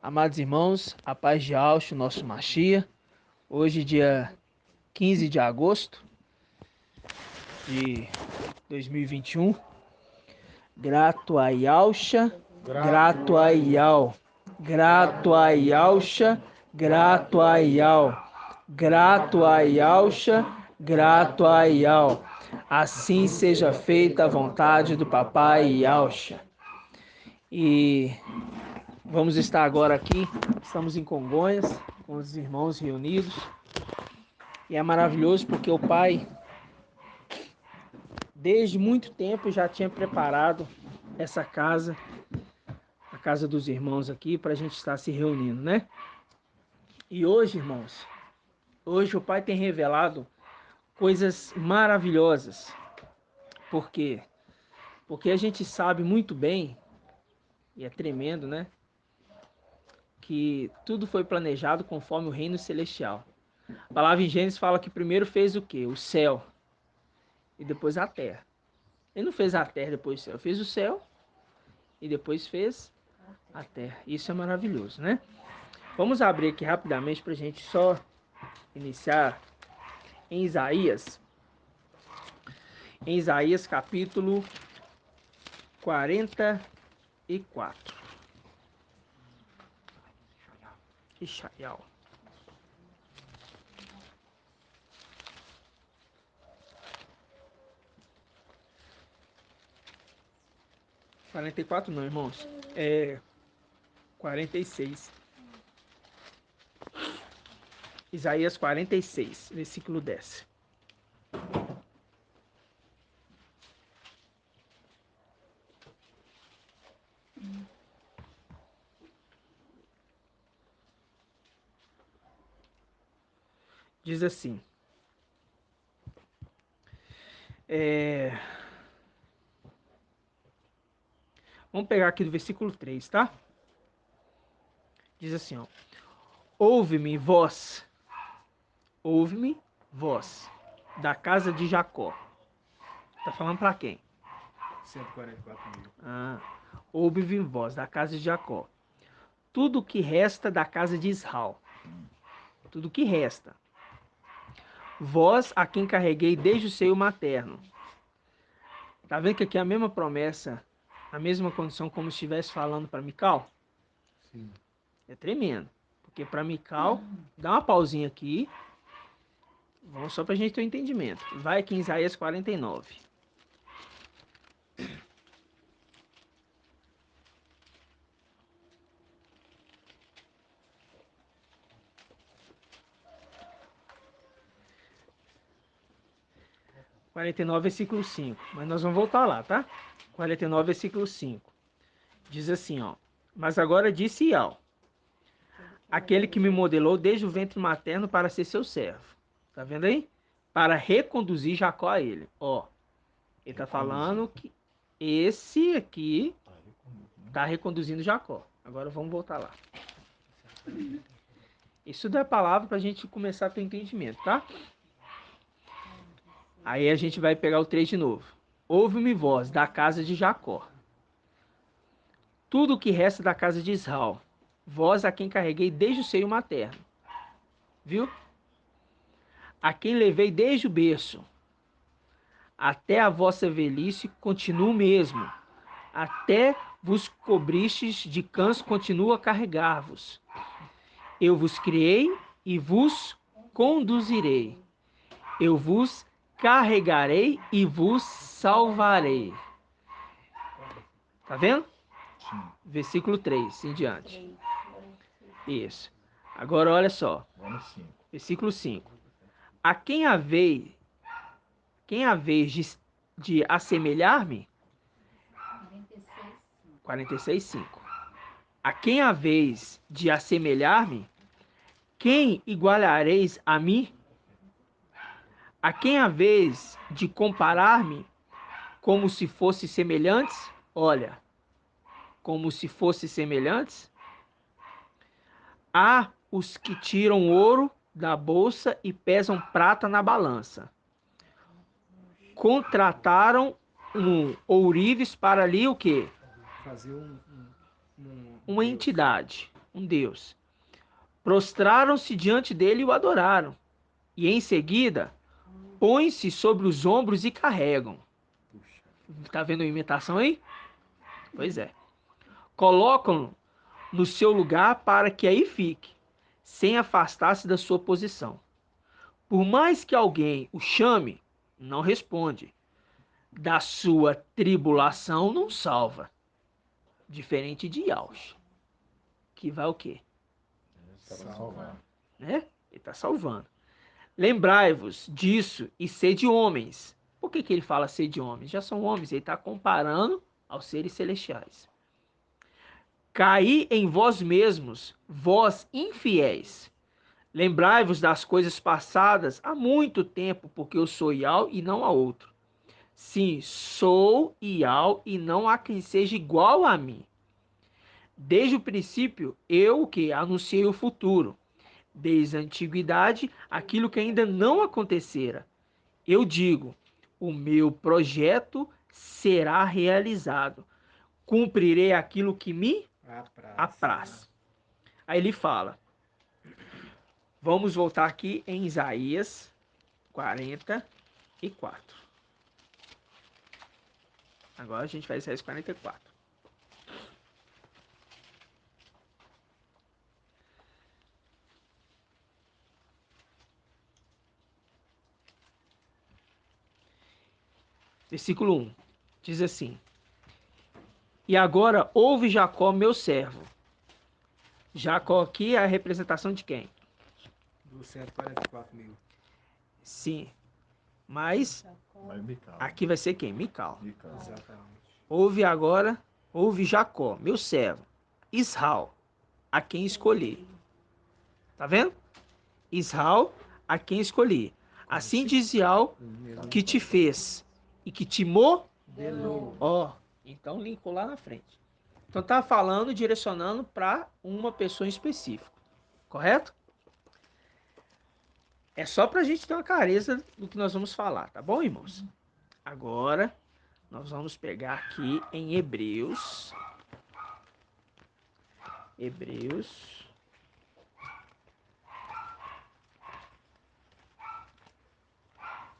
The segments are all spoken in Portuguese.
Amados irmãos, a paz de Auschwitz, nosso Machia. Hoje, dia 15 de agosto de 2021. Grato a Yausha, grato a Iau. Grato a Yausha, grato a Iau. Grato a Yausha, grato a Iau. Assim seja feita a vontade do papai Yausha. E vamos estar agora aqui, estamos em Congonhas, com os irmãos reunidos. E é maravilhoso porque o pai, desde muito tempo, já tinha preparado essa casa, a casa dos irmãos aqui, para a gente estar se reunindo, né? E hoje, irmãos, hoje o pai tem revelado coisas maravilhosas. Por quê? Porque a gente sabe muito bem, e é tremendo, né? Que tudo foi planejado conforme o reino celestial. A palavra em Gênesis fala que primeiro fez o quê? O céu. E depois a terra. Ele não fez a terra depois do céu. Fez o céu e depois fez a terra. Isso é maravilhoso, né? Vamos abrir aqui rapidamente para a gente só iniciar em Isaías. Em Isaías capítulo 44. Ishaial. 44 não, irmãos. É 46. Isaías 46, versículo 10. Diz assim. Vamos pegar aqui do versículo 3, tá? Diz assim, ó. Ouve-me, vós, da casa de Jacó. Tá falando para quem? 144 mil. Ouve-me, vós, da casa de Jacó. Tudo que resta da casa de Israel. Tudo que resta. Vós, a quem carreguei desde o seio materno. Tá vendo que aqui é a mesma promessa, a mesma condição como se estivesse falando para Mical? Sim. É tremendo. Porque para Mical, dá uma pausinha aqui. Vamos só para a gente ter um entendimento. Vai aqui em Isaías 49. Versículo 5. Mas nós vamos voltar lá, tá? 49, versículo 5. Diz assim, ó. Mas agora disse Iau, aquele que me modelou desde o ventre materno para ser seu servo. Tá vendo aí? Para reconduzir Jacó a ele. Ó, ele tá falando que esse aqui tá reconduzindo Jacó. Agora vamos voltar lá. Isso dá a palavra pra gente começar a ter entendimento, tá? Aí a gente vai pegar o 3 de novo. Ouve-me voz da casa de Jacó. Tudo o que resta da casa de Israel. Vós a quem carreguei desde o seio materno. Viu? A quem levei desde o berço. Até a vossa velhice continua o mesmo. Até vos cobristes de cães, continua a carregar-vos. Eu vos criei e vos conduzirei. Eu vos carregarei e vos salvarei. Tá vendo? Sim. Versículo 3 em diante. Isso. Agora olha só. Vamos 5. Versículo 5. A quem a vez de assemelhar-me? 46, 5. A quem a vez de assemelhar-me? Quem igualareis a mim? A quem a vez de comparar-me como se fosse semelhantes? Olha, como se fosse semelhantes? Há os que tiram ouro da bolsa e pesam prata na balança. Contrataram ourives para ali o quê? Fazer Uma entidade. um deus. Prostraram-se diante dele e o adoraram. E em seguida, põem-se sobre os ombros e carregam. Puxa. Tá vendo a imitação aí? Pois é. Colocam-no no seu lugar para que aí fique, sem afastar-se da sua posição. Por mais que alguém o chame, não responde. Da sua tribulação não salva. Diferente de Yaush, que vai o quê? Salvar. Né? Ele está salvando. Lembrai-vos disso e sede homens. Por que ele fala sede homens? Já são homens, ele está comparando aos seres celestiais. Caí em vós mesmos, vós infiéis. Lembrai-vos das coisas passadas há muito tempo, porque eu sou Iau e não há outro. Sim, sou Iau e não há quem seja igual a mim. Desde o princípio, eu que anunciei o futuro. Desde a antiguidade, aquilo que ainda não acontecera. Eu digo, o meu projeto será realizado. Cumprirei aquilo que me apraz. Aí ele fala, vamos voltar aqui em Isaías 44. Agora a gente vai Isaías 44. Versículo 1. Diz assim: E agora ouve Jacó, meu servo. Jacó aqui é a representação de quem? Dos 144 mil. Sim. Mas Vai Mical. aqui vai ser quem? Mical. Exatamente. Ouve agora, ouve Jacó, meu servo. Israel, a quem escolhi. Tá vendo? Israel, a quem escolhi. Assim diz Israel, que te fez e que te modelou. Ó, então linkou lá na frente. Então tá falando, direcionando para uma pessoa em específico. Correto? É só pra gente ter uma clareza do que nós vamos falar, tá bom, irmãos? Agora nós vamos pegar aqui em Hebreus. Hebreus.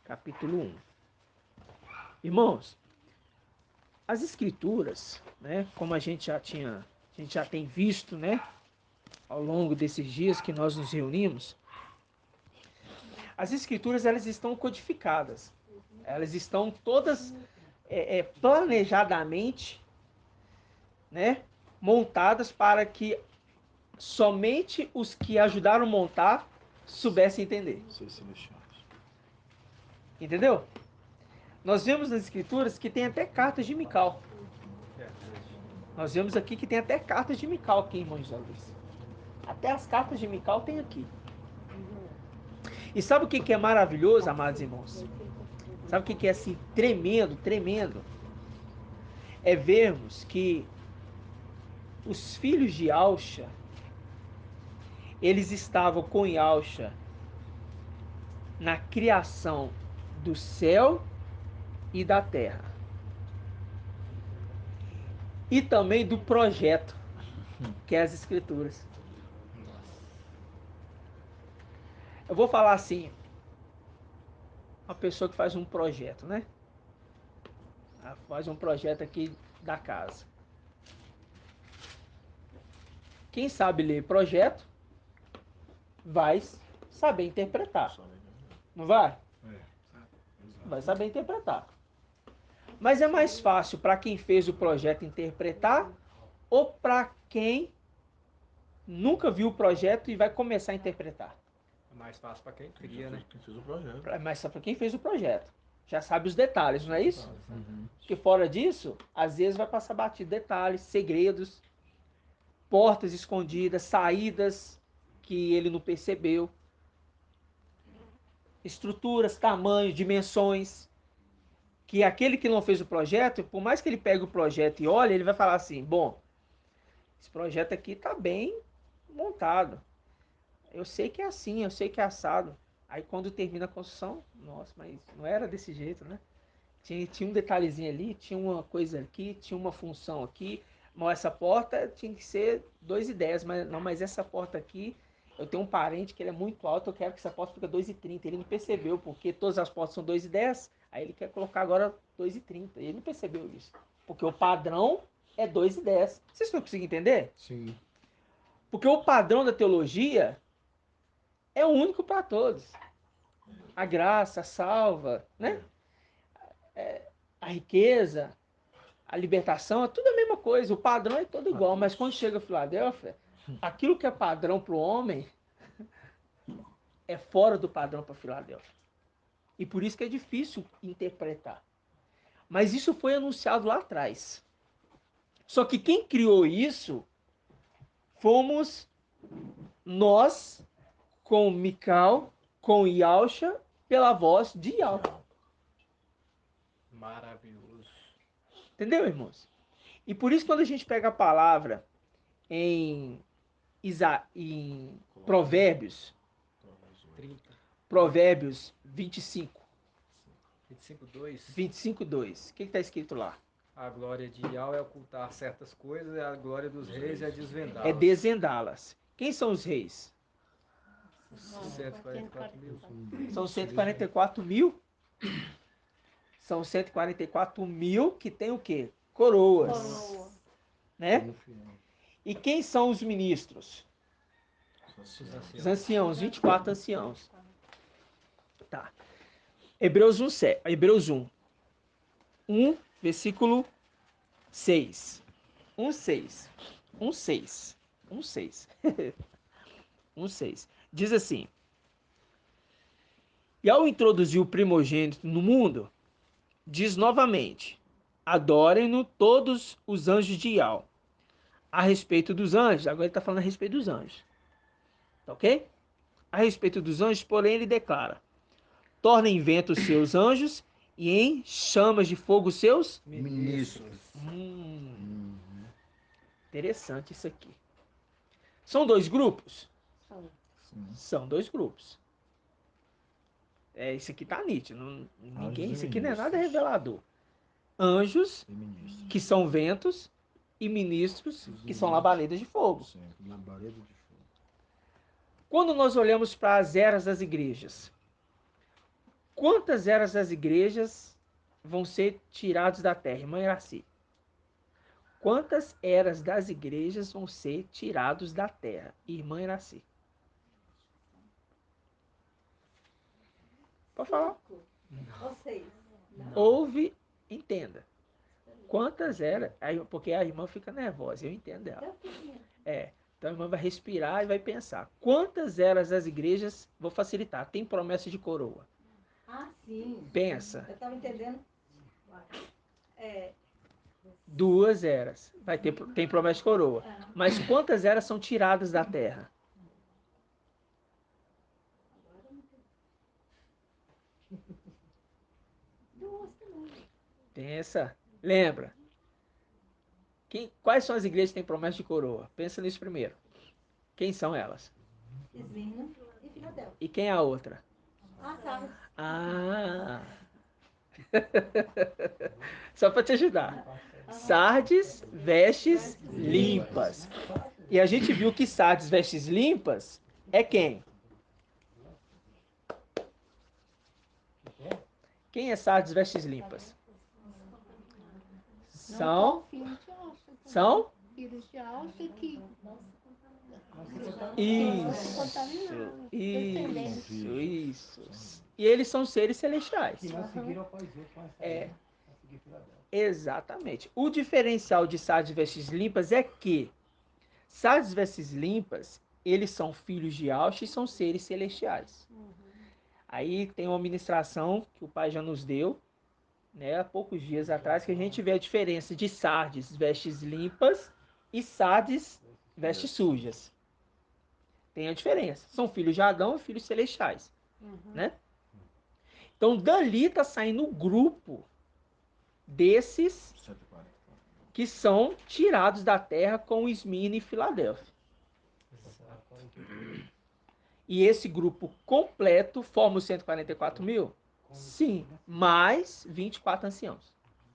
Capítulo 1. Irmãos, as escrituras, né, como a gente já tem visto, né, ao longo desses dias que nós nos reunimos, as escrituras elas estão codificadas. Elas estão todas planejadamente, né, montadas para que somente os que ajudaram a montar soubessem entender. Entendeu? Nós vemos nas escrituras que tem até cartas de Mical. Nós vemos aqui que tem até cartas de Mical aqui, irmão José Luiz. Até as cartas de Mical tem aqui. E sabe o que é maravilhoso, amados irmãos? Sabe o que é assim, tremendo, tremendo? É vermos que os filhos de Alcha, eles estavam com Alcha na criação do céu e da terra. E também do projeto, que é as escrituras. Eu vou falar assim, uma pessoa que faz um projeto, né? Ela faz um projeto aqui da casa. Quem sabe ler projeto vai saber interpretar. Não vai? Vai saber interpretar. Mas é mais fácil para quem fez o projeto interpretar ou para quem nunca viu o projeto e vai começar a interpretar? É mais fácil para quem cria, né? Quem fez o projeto. É mais fácil para quem fez o projeto. Já sabe os detalhes, não é isso? Porque fora disso, às vezes vai passar batido detalhes, segredos, portas escondidas, saídas que ele não percebeu, estruturas, tamanhos, dimensões, que aquele que não fez o projeto, por mais que ele pegue o projeto e olhe, ele vai falar assim, bom, esse projeto aqui está bem montado, eu sei que é assim, eu sei que é assado. Aí quando termina a construção, nossa, mas não era desse jeito, né? Tinha um detalhezinho ali, tinha uma coisa aqui, tinha uma função aqui, Mas essa porta tinha que ser 2,10, mas essa porta aqui, eu tenho um parente que ele é muito alto, eu quero que essa porta fique 2,30. Ele não percebeu, porque todas as portas são 2,10, aí ele quer colocar agora 2,30. Ele não percebeu isso. Porque o padrão é 2,10. Vocês não conseguem entender? Sim. Porque o padrão da teologia é único para todos. A graça, a salva, né? A riqueza, a libertação, é tudo a mesma coisa. O padrão é todo igual. Mas quando chega a Filadélfia, aquilo que é padrão para o homem é fora do padrão para Filadélfia. E por isso que é difícil interpretar. Mas isso foi anunciado lá atrás. Só que quem criou isso fomos nós, com Mical, com Yalcha, pela voz de Yalcha. Maravilhoso. Entendeu, irmãos? E por isso, quando a gente pega a palavra em Provérbios, 30. Provérbios 25, 25:2. 25:2, o que está escrito lá? A glória de Yahweh é ocultar certas coisas, e a glória dos reis é desvendá-las. É desvendá-las. Quem são os reis? 144 mil. São 144 mil. São 144 mil que tem o quê? Coroas. Coroa. Né? E quem são os ministros? Os anciãos, 24 anciãos. Tá. Hebreus 1, versículo 6. 1:6. 1:6. 1:6. 1:6. Diz assim: E ao introduzir o primogênito no mundo, diz novamente: adorem-no todos os anjos de Ial. A respeito dos anjos, agora ele está falando a respeito dos anjos. Tá ok? A respeito dos anjos, porém, ele declara: torna em vento os seus anjos e em chamas de fogo os seus Ministros. Interessante isso aqui. São dois grupos? São. São dois grupos. Isso aqui tá nítido. Ninguém, isso aqui não é nada revelador. Anjos, que são ventos, e ministros, que são labaredas de fogo. Sim, labareda de fogo. Quando nós olhamos para as eras das igrejas, quantas eras das igrejas vão ser tiradas da terra? Irmã Iraci. Quantas eras das igrejas vão ser tirados da terra? Irmã Iraci. Pode falar. Vocês. Ouve, entenda. Quantas eras? Porque a irmã fica nervosa, eu entendo ela. Então a irmã vai respirar e vai pensar. Quantas eras das igrejas, vou facilitar, tem promessa de coroa? Ah, sim. Pensa. Eu estava entendendo. 2 eras. Tem promessa de coroa. Mas quantas eras são tiradas da terra? Duas também. Pensa. Lembra? Quais são as igrejas que têm promessa de coroa? Pensa nisso primeiro. Quem são elas? Esmirna e Filadélfia. E quem é a outra? Sardes. Ah! Só para te ajudar. Sardes, vestes limpas. E a gente viu que Sardes, vestes limpas é quem? Quem é Sardes, vestes limpas? São filhos de Alça que Isso. E eles são seres celestiais. Exatamente. O diferencial de Sardes vestes limpas é que Sardes vestes limpas, eles são filhos de Alxa e são seres celestiais. Aí tem uma ministração que o pai já nos deu, né, há poucos dias atrás, que a gente vê a diferença de Sardes vestes limpas e Sardes vestes sujas. Tem a diferença. São filhos de Adão e filhos celestiais. Né? Então, dali está saindo o grupo desses que são tirados da terra com Esmirna e Filadélfia. E esse grupo completo forma os 144 mil? Sim, mais 24 anciãos.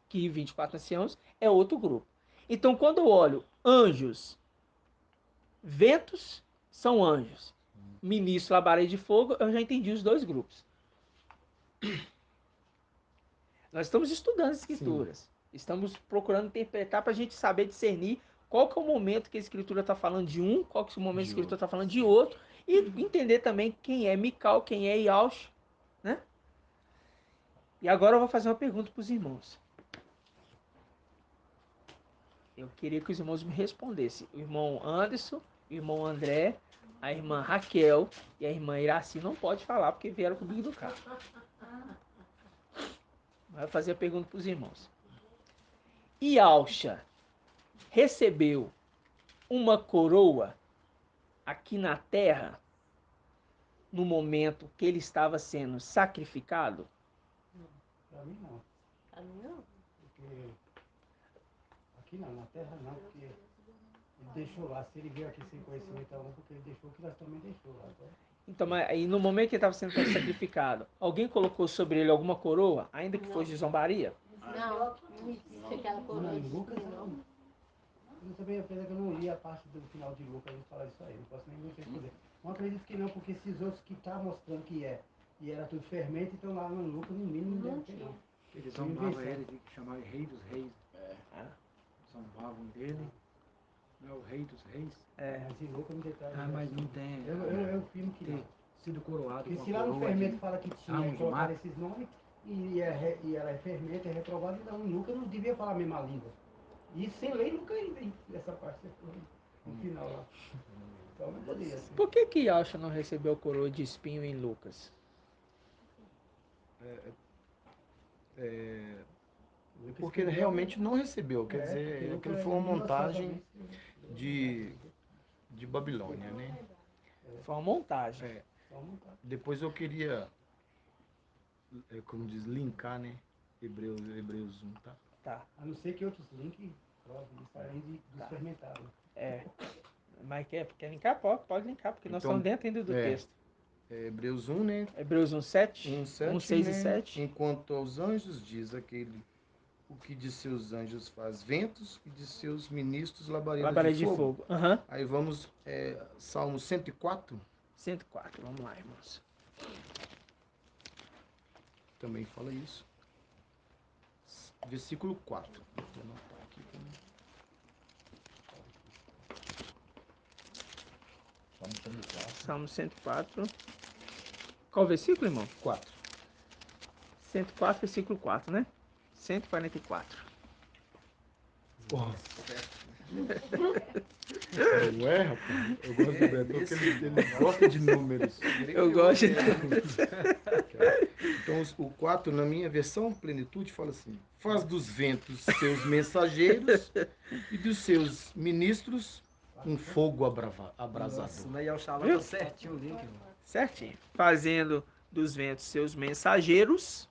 Que 24 anciãos é outro grupo. Então, quando eu olho anjos, ventos são anjos. Ministro, labareda de fogo, eu já entendi os dois grupos. Nós estamos estudando as escrituras. Estamos procurando interpretar para a gente saber discernir qual que é o momento que a escritura está falando de um, qual que é o momento que a escritura está falando de outro, e entender também quem é Mical, quem é Yaush, né? E agora eu vou fazer uma pergunta para os irmãos. Eu queria que os irmãos me respondessem. O irmão Anderson, o irmão André, a irmã Raquel e a irmã Iraci não pode falar porque vieram comigo do carro. Vai fazer a pergunta para os irmãos. Yalcha recebeu uma coroa aqui na terra no momento que ele estava sendo sacrificado? Para mim não. Porque aqui não, na terra não, porque ele deixou lá. Se ele veio aqui sem conhecimento algum, porque ele deixou o que nós também deixou lá. Tá? Então, mas aí no momento que ele estava sendo sacrificado, alguém colocou sobre ele alguma coroa, ainda que fosse de zombaria? Não, não existe aquela coroa Não, em de Lucas espinho, não. Eu também, apesar que eu não li a parte do final de Lucas, ele fala isso aí, não posso nem muito responder. Não acredito que não, porque esses outros que tá mostrando que é, e era tudo fermento, então lá no Lucas, no mínimo, não deve ter não. Eles zombavam ele, de chamar de rei dos reis. Zombavam dele. Não é o rei dos reis. Mas em Lucas não detalhe. Mas não tem. Eu afirmo que não. Ter sido coroado Porque com se a lá no coroa fermento de fala que tinha, ramos de colocaram mato. esses nomes, e ela é fermento, é reprovado, então em Lucas não devia falar a mesma língua. E sem lei nunca ainda, essa parte no final lá. Então não poderia ser. Por que Yalcha não recebeu coroa de espinho em Lucas? Lucas Porque ele escreveu- realmente não recebeu, quer porque dizer, Lucas aquilo é foi uma montagem minuciosamente- de Babilônia, né? Foi uma montagem. É, Só montar. depois eu queria, como diz, linkar, né? Hebreus 1, tá? Tá. A não ser que outros links provem isso além dos Tá. fermentados. É. Mas quer linkar? Pode linkar, porque nós Então, estamos dentro ainda do texto. Hebreus 1, né? Hebreus 1:7, 1:7, 1:6 e né? 7. Enquanto aos anjos diz aquele, o que de seus anjos faz ventos e de seus ministros labaredas Labareda de de fogo. fogo. Aham. Aí vamos, Salmo 104, 104. Vamos lá, irmãos. também fala isso. Versículo 4. Vou anotar aqui também. Salmo 104. Qual o versículo, irmão? 4. 104, versículo 4, né? 144. Não é, rapaz? Eu gosto do Beto, porque ele gosta de números. Eu gosto de... Então, o 4, na minha versão, plenitude, fala assim: faz dos ventos seus mensageiros e dos seus ministros um fogo abrasador. Nossa, na Yalxalá Viu? tá certinho o link, irmão. Certinho. Fazendo dos ventos seus mensageiros,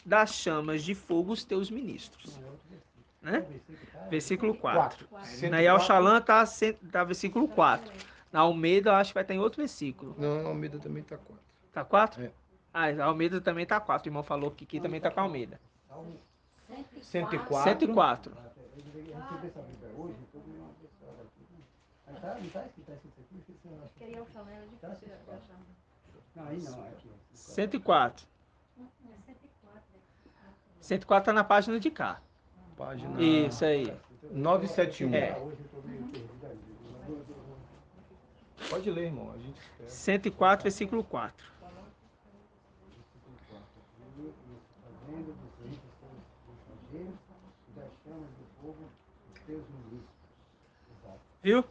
das chamas de fogo os teus ministros. Né? Versículo 4. Na Yalxalã tá versículo 4. Na Almeida eu acho que vai estar em outro versículo. Não, a Almeida também tá 4. Tá 4? É. Ah, a Almeida também tá 4. O irmão falou que aqui também tá com a Almeida. 104. 104. Eu recebi essa Bíblia hoje, eu tô meio uma pessoa aqui. Mas não tá escrito aqui, eu acho. Queria o falando de Tá você, escrito. eu achava. Não, aí não, é aqui. 104. 104 tá na página de cá. Página Isso aí. 971. É. Hoje eu tô meio perdido aí. Pode ler, irmão. A gente espera. 104, versículo 4. Fazendo dos ventos seus mensageiros e das chamas do fogo os teus ministros. Exato. Viu?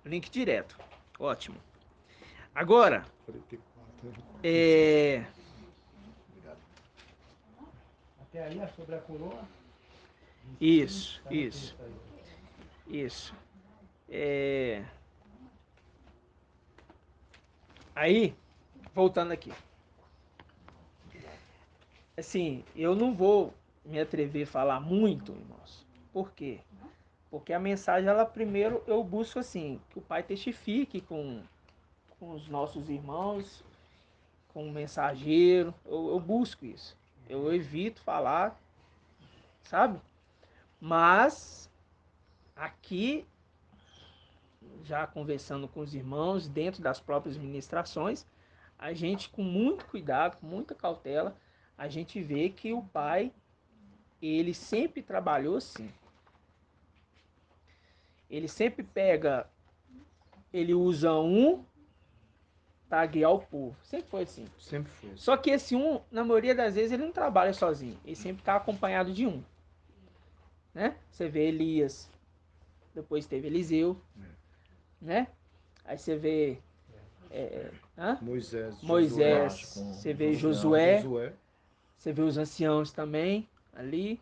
Link direto. Ótimo. Agora, 44. Até aí, sobre a coroa. Isso, Tá no isso, texto aí. isso. Aí, voltando aqui. Assim, eu não vou me atrever a falar muito, irmãos. Por quê? Porque a mensagem, ela primeiro eu busco assim, que o Pai testifique com os nossos irmãos, com o mensageiro. Eu busco isso. Eu evito falar, sabe? Mas aqui, já conversando com os irmãos, dentro das próprias ministrações, a gente, com muito cuidado, com muita cautela, a gente vê que o pai, ele sempre trabalhou assim. Ele sempre pega, ele usa um para guiar o povo. Sempre foi assim. Sempre foi. Só que esse um, na maioria das vezes, ele não trabalha sozinho. Ele sempre está acompanhado de um. Né? Você vê Elias, depois teve Eliseu, né? Aí você vê Moisés, você vê Josué, você vê os anciãos também ali.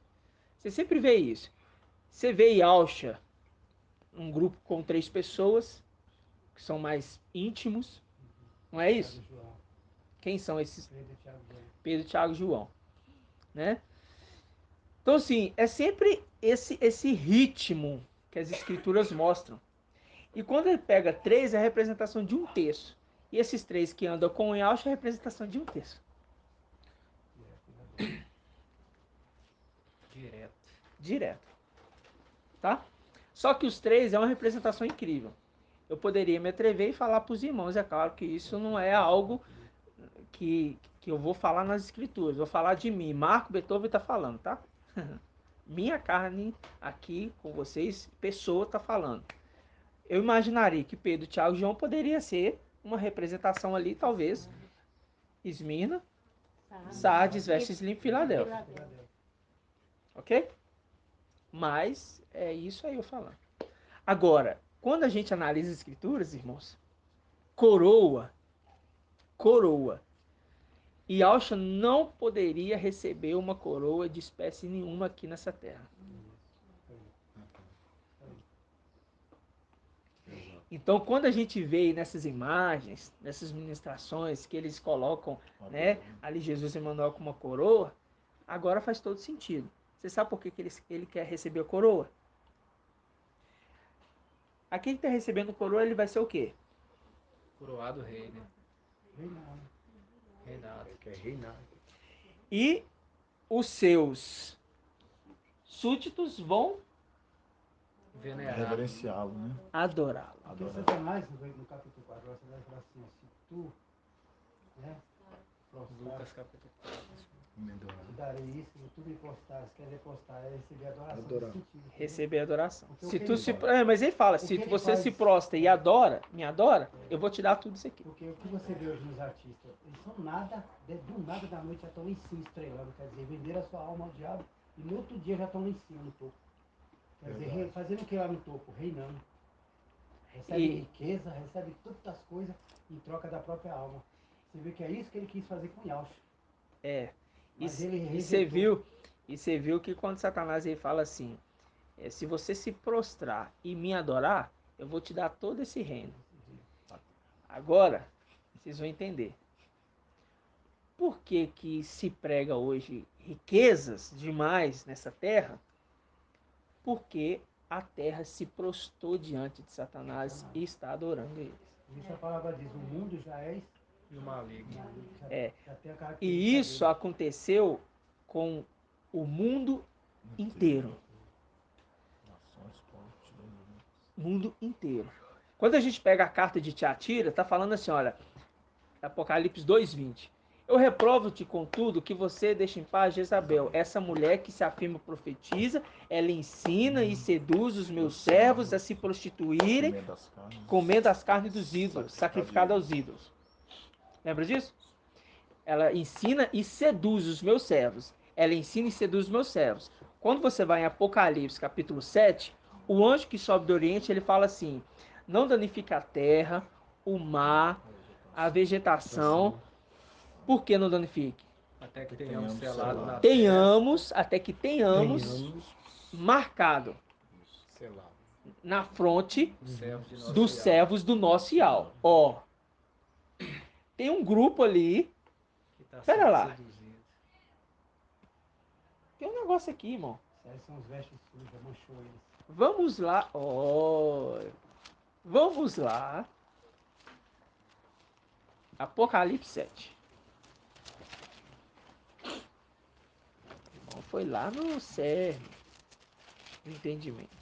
Você sempre vê isso. Você vê Yalcha, um grupo com 3 pessoas, que são mais íntimos. Não é isso? Quem são esses? Pedro, Tiago e João. Né? Então, assim, é sempre esse ritmo que as escrituras mostram. E quando ele pega 3, é a representação de um terço. E esses 3 que andam com o Yalcha é a representação de um terço. Direto. Tá? Só que os 3 é uma representação incrível. Eu poderia me atrever e falar para os irmãos. É claro que isso não é algo que eu vou falar nas escrituras. Vou falar de mim. Marco Beethoven está falando, tá? Minha carne aqui com vocês, pessoa está falando. Eu imaginaria que Pedro, Tiago e João poderia ser uma representação ali, talvez, Esmirna, Sardes, Vestes e Filadélfia. Ok? Mas é isso aí eu falando. Agora, quando a gente analisa as escrituras, irmãos, coroa, e Yalcha não poderia receber uma coroa de espécie nenhuma aqui nessa terra. Então, quando a gente vê nessas imagens, nessas ministrações, que eles colocam, né, ali Jesus Emmanuel com uma coroa, agora faz todo sentido. Você sabe por que ele quer receber a coroa? Aquele que está recebendo coroa, ele vai ser o quê? Coroado rei, né? Reinado. Ele quer reinar. E os seus súditos vão Reverenciá-lo, né? adorá-lo. Porque Satanás, no capítulo 4, você vai falar assim, se tu, né, Lucas capítulo 4. te darei isso, se tu me postares, quer dizer, postar, é receber adoração. Adorar. Receber adoração. Porque Se o que tu ele se, faz? mas ele fala, O se que ele você faz? se prostra e adora, me adora, eu vou te dar tudo isso aqui. Porque o que você vê hoje nos artistas, eles são nada, do nada da noite já estão lá em cima estrelando, quer dizer, venderam a sua alma ao diabo e no outro dia já estão lá em cima, no topo. Quer dizer, fazendo o que lá no topo? Reinando. Recebe riqueza, recebe todas as coisas em troca da própria alma. Você vê que é isso que ele quis fazer com Yalcha. Mas e você viu que quando Satanás ele fala assim, se você se prostrar e me adorar, eu vou te dar todo esse reino. Agora, vocês vão entender. Por que que se prega hoje riquezas demais nessa terra? Porque a terra se prostrou diante de Satanás e está adorando eles. Isso a palavra diz, o mundo já é E o maligno. já tem a característica E isso dele. aconteceu com o mundo inteiro. Mundo inteiro. Quando a gente pega a carta de Tiatira, está falando assim, olha, Apocalipse 2:20. Eu reprovo-te, contudo, que você deixe em paz Jezabel, essa mulher que se afirma profetiza, ela ensina e seduz os meus servos a se prostituírem, comendo as carnes dos ídolos, sacrificadas aos ídolos. Lembra disso? Ela ensina e seduz os meus servos. Ela ensina e seduz os meus servos. Quando você vai em Apocalipse, capítulo 7, o anjo que sobe do Oriente, ele fala assim, não danifica a terra, o mar, a vegetação. Por que não danifique? Até que tenhamos selado na Tenhamos, até que tenhamos marcado Selado. na fronte terra dos servos do nosso Ial. Ó, tem um grupo ali. Pera lá. Tem um negócio aqui, irmão. Esses são os vestes sujos, manchou eles. Vamos lá. Ó, vamos lá. Apocalipse 7. Bom, foi lá no cerne do entendimento.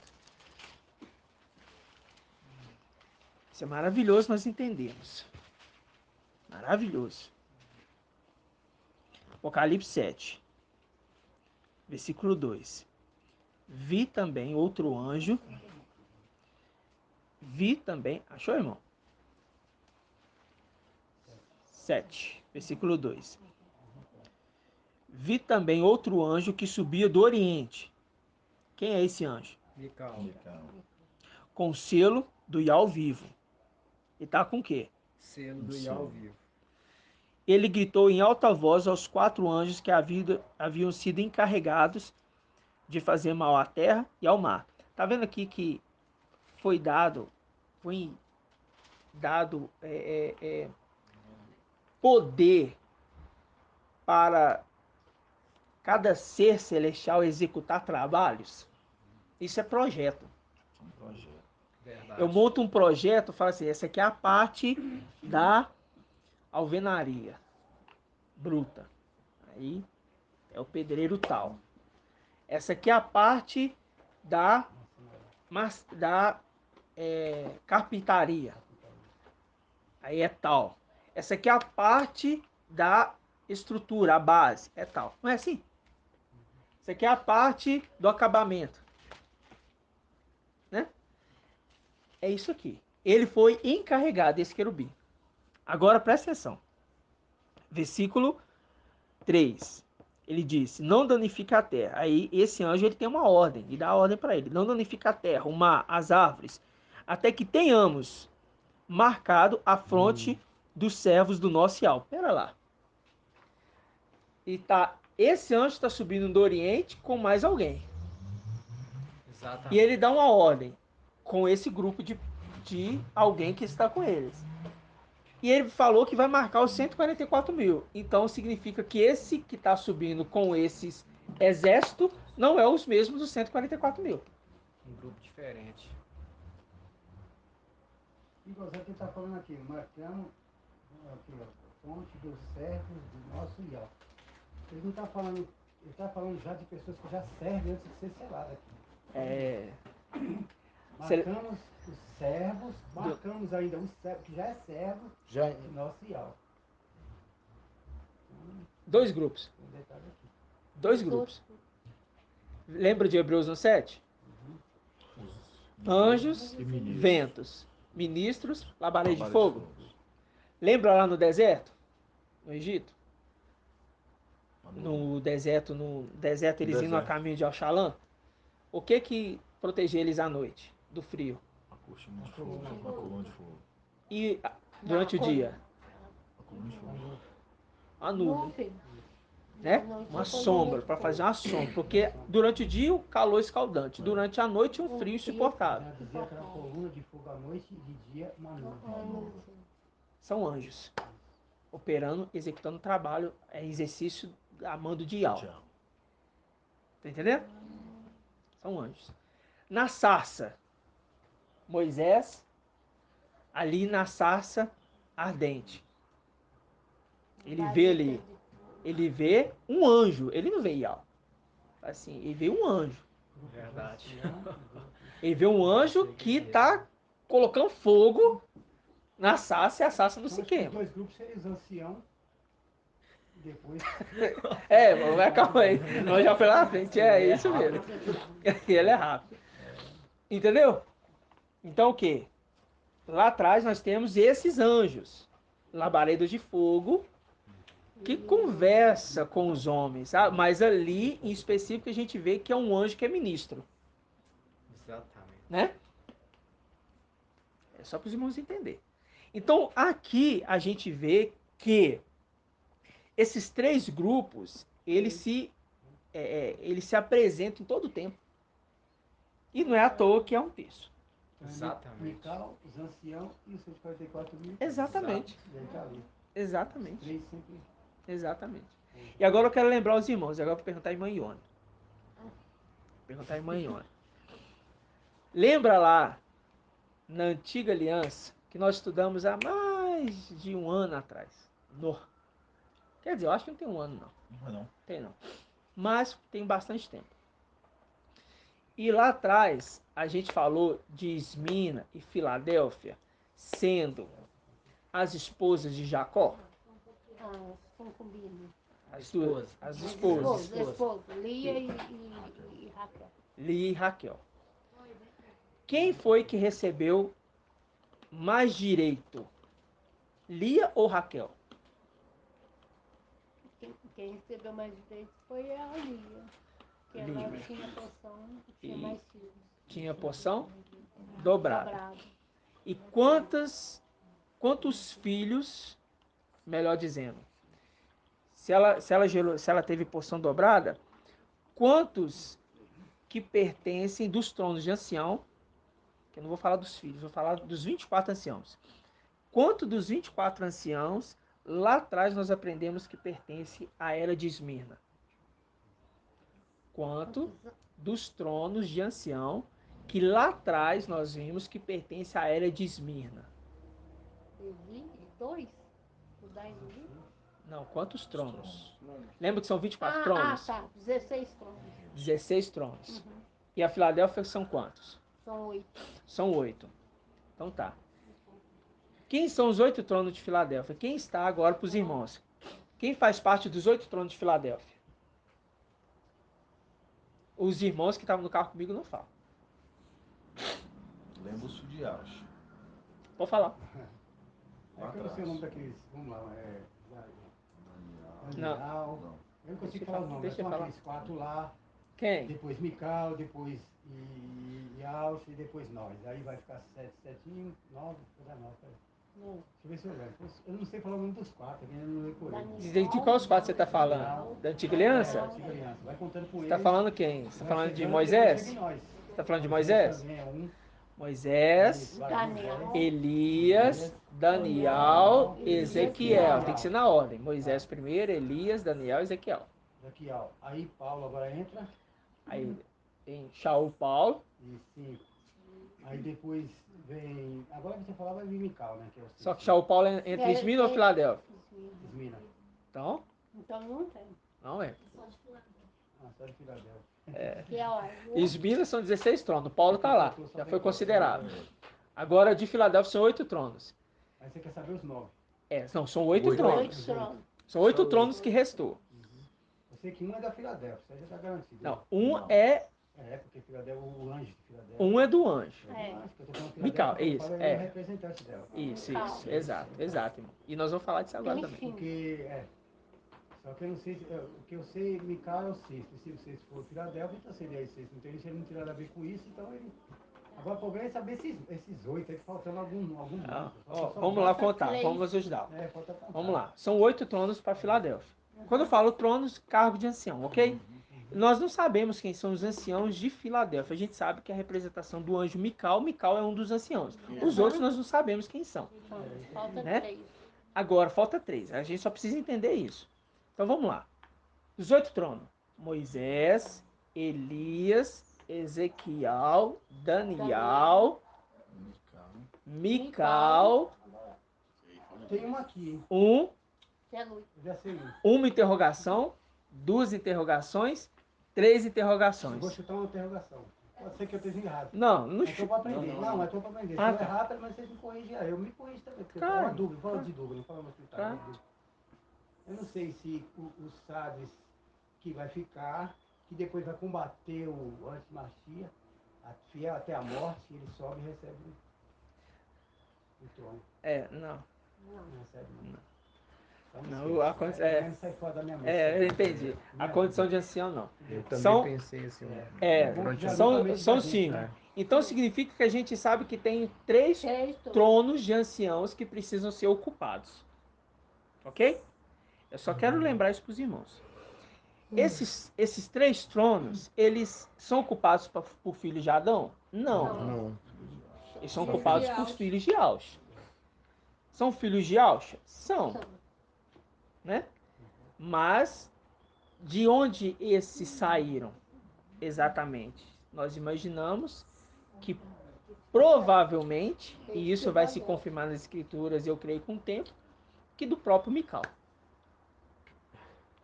Isso é maravilhoso nós entendemos. Maravilhoso. Apocalipse 7, versículo 2. Vi também outro anjo. Vi também. Achou, irmão? 7, versículo 2. Vi também outro anjo que subia do Oriente. Quem é esse anjo? Mical. Com o selo do Iau vivo. E tá com o quê? Selo do Iau vivo. Ele gritou em alta voz aos 4 anjos que haviam sido encarregados de fazer mal à terra e ao mar. Tá vendo aqui que foi dado poder para cada ser celestial executar trabalhos? Isso é projeto. Verdade. Eu monto um projeto, falo assim, essa aqui é a parte da alvenaria bruta. Aí é o pedreiro tal. Essa aqui é a parte da carpintaria. Aí é tal. Essa aqui é a parte da estrutura, a base. É tal. Não é assim? Essa aqui é a parte do acabamento. Né? É isso aqui. Ele foi encarregado, esse querubim. Agora presta atenção. Versículo 3. Ele disse, não danifica a terra. Aí esse anjo ele tem uma ordem, e dá a ordem para ele. Não danifica a terra, o mar, as árvores, até que tenhamos marcado a fronte dos servos do nosso Iau. Pera lá. E tá, esse anjo está subindo do Oriente com mais alguém. Exatamente. E ele dá uma ordem com esse grupo de alguém que está com eles. E ele falou que vai marcar os 144 mil. Então significa que esse que está subindo com esses exércitos não é os mesmos dos 144 mil. Um grupo diferente. Igual você está falando aqui, marcamos aqui, ó, fonte dos servos do nosso Iau. Ele não está falando, ele está falando já de pessoas que já servem antes de ser selado aqui. Marcamos os servos, marcamos ainda o servo que já é servo do nosso Iau. Dois grupos. Um detalhe aqui. Dois grupos. Lembra de Hebreus 1:7? Anjos, ventos, ministros, labaredas de fogo. Lembra lá no deserto? No Egito? No deserto eles indo a caminho de Oxalã. O que protegia eles à noite do frio? Uma coluna de fogo. E durante o dia? A nuvem. Né? Uma sombra, para fazer uma sombra. Porque durante o dia o calor escaldante. Durante a noite um frio insuportável. Já dizia que era coluna de fogo à noite e de dia uma nuvem. São anjos. Operando, executando trabalho, exercício a mando de Iau. Tá entendendo? São anjos. Na sarça, Moisés, ali na sarça ardente. Ele vê ali, ele vê um anjo, ele não vê Iau. Assim, ele vê um anjo. Verdade. Ele vê um anjo que está colocando fogo na sarça e a sarça não se Os queima. dois grupos seriam os anciãos. Depois. Calma aí. Nós já foi lá na frente. É isso mesmo. Ele é rápido. Entendeu? Então o que? Lá atrás nós temos esses anjos, labaredas de fogo, que conversa com os homens. Sabe? Mas ali, em específico, a gente vê que é um anjo que é ministro. Exatamente. Né? É só para os irmãos entenderem. Então, aqui a gente vê que esses três grupos, eles se apresentam em todo o tempo. E não é à toa que é um terço. Exatamente. Mical, os anciãos e os 144 mil. Exatamente. Ele tá ali. Exatamente. Três sempre. Exatamente. E agora eu quero lembrar os irmãos. Agora eu vou perguntar a irmã Ione. Perguntar a irmã Ione. Lembra lá, na antiga aliança, que nós estudamos há mais de um ano atrás? Quer dizer, eu acho que não tem um ano, não. Não. Tem não. Mas tem bastante tempo. E lá atrás, a gente falou de Esmina e Filadélfia sendo as esposas de Jacó? Ah, concubina. As duas, as esposas. Esposa. Lia e Raquel. Lia e Raquel. Quem foi que recebeu mais direito? Lia ou Raquel? Quem recebeu mais direito foi a Lia. Que ela Lia. tinha porção e tinha E- mais filhos. Tinha porção dobrada. Dobrado. E quantos filhos, melhor dizendo, se ela teve porção dobrada, quantos que pertencem dos tronos de ancião, que eu não vou falar dos filhos, vou falar dos 24 anciãos. Quanto dos 24 anciãos, lá atrás nós aprendemos que pertence à era de Esmirna? Quanto dos tronos de ancião, que lá atrás nós vimos que pertence à era de Esmirna? Levi, 2? O da Levi? Não, quantos tronos? Lembra que são 24 Ah, tronos? tá. 16 tronos. 16 tronos. Uhum. E a Filadélfia são quantos? São 8. São 8. Então tá. Quem são os 8 tronos de Filadélfia? Quem está agora para os irmãos? Quem faz parte dos 8 tronos de Filadélfia? Os irmãos que estavam no carro comigo não falam. Lembro-se de Acho. Pode falar. É que eu não sei o nome daqueles. Vamos lá, Não. Daniel. Eu não consigo falar o nome, Deixa eu são falar. aqueles 4 lá. Quem? Depois Mical, depois Yauch e depois nós. Aí vai ficar 7, 7, 9, vou dar 9. Não. Deixa eu ver se eu lembro. Eu não sei falar o nome dos 4, eu não decorei. De qual os 4 você está falando? Da antiga aliança? Antiga aliança. Vai contando com Você eles. está falando quem? Você está vai falando de chegando, Moisés? depois chega em nós. Você está falando de Moisés? Também é um. Moisés, Daniel. Elias, Daniel, Ezequiel. Tem que ser na ordem. Moisés primeiro, Elias, Daniel, Ezequiel. Daqui, ó. Aí Paulo agora entra. Aí tem Shaul, Paulo. E 5. Aí depois vem. Agora que você falar vai vir Mical, né? Que é o Só que Shaul, Paulo é entre Esmirna ou Filadélfia? Esmina. Então, Então não tem. não é. Ah, só de Filadélfia. Que é a Esmirna são 16 tronos. Paulo está lá. Já foi considerado. Agora de Filadélfia são 8 tronos. Aí você quer saber os 9. Não, são 8 tronos. 8 tronos. São 8 tronos que restou. Eu sei que um é da Filadélfia, isso aí já está garantido. Não, é Porque Filadélfia, o anjo de Filadélfia. um é do anjo. É. Eu tô falando Filadélfia, Mical, porque eu isso, falo, é. o representante dela. Isso. Exato, irmão. E nós vamos falar disso agora também. Porque, só que eu não sei, o que eu sei, Mical é o sexto. Se o sexto for Filadélfia, então seria esse sexto. Então ele não tem nada a ver com isso, então ele... Agora o problema é saber esses 8, aí faltando algum nome. Vamos lá contar, vamos ajudar. Falta contar. Vamos lá. São 8 tronos para Filadélfia. Quando eu falo tronos, cargo de ancião, ok? Nós não sabemos quem são os anciãos de Filadélfia. A gente sabe que é a representação do anjo Mical. Mical é um dos anciãos. Os outros nós não sabemos quem são. Falta Né? 3. Agora, falta 3. A gente só precisa entender isso. Então vamos lá. Os 8 tronos. Moisés, Elias, Ezequiel, Daniel, Mical. Tem uma aqui, Jesus. eu já sei um. Uma interrogação, 2 interrogações, 3 Eu interrogações. vou chutar uma interrogação. Pode ser que eu esteja errado. Não, Mas tô pra aprender. Não, mas tô pra aprender. Se Ah, eu tá. errar, pelo menos vocês me corrigem aí. Eu me corrijo também. Porque Claro. é uma dúvida. Fala de dúvida, não fala no hospital. Claro. Eu não sei se o Sades que vai ficar, que depois vai combater o anti-machia, fiel até a morte, ele sobe e recebe o trono. Não. Não recebe, não. Então, Não, sei. a condi- é. Não sai fora da minha mente. Eu entendi. A condição de ancião não. Eu também São- pensei assim. Durante a São luta mesmo da gente, 5. né? Então significa que a gente sabe que tem 3 3 tronos de anciãos que precisam ser ocupados. Ok? Eu só quero lembrar isso para os irmãos. Esses 3 tronos, eles são ocupados por filhos de Adão? Não. Não. Eles são ocupados por filhos de Aush. São filhos de Aush? São. Né? Mas de onde esses saíram exatamente? Nós imaginamos que provavelmente, e isso vai se confirmar nas escrituras, eu creio com o tempo, que do próprio Mical.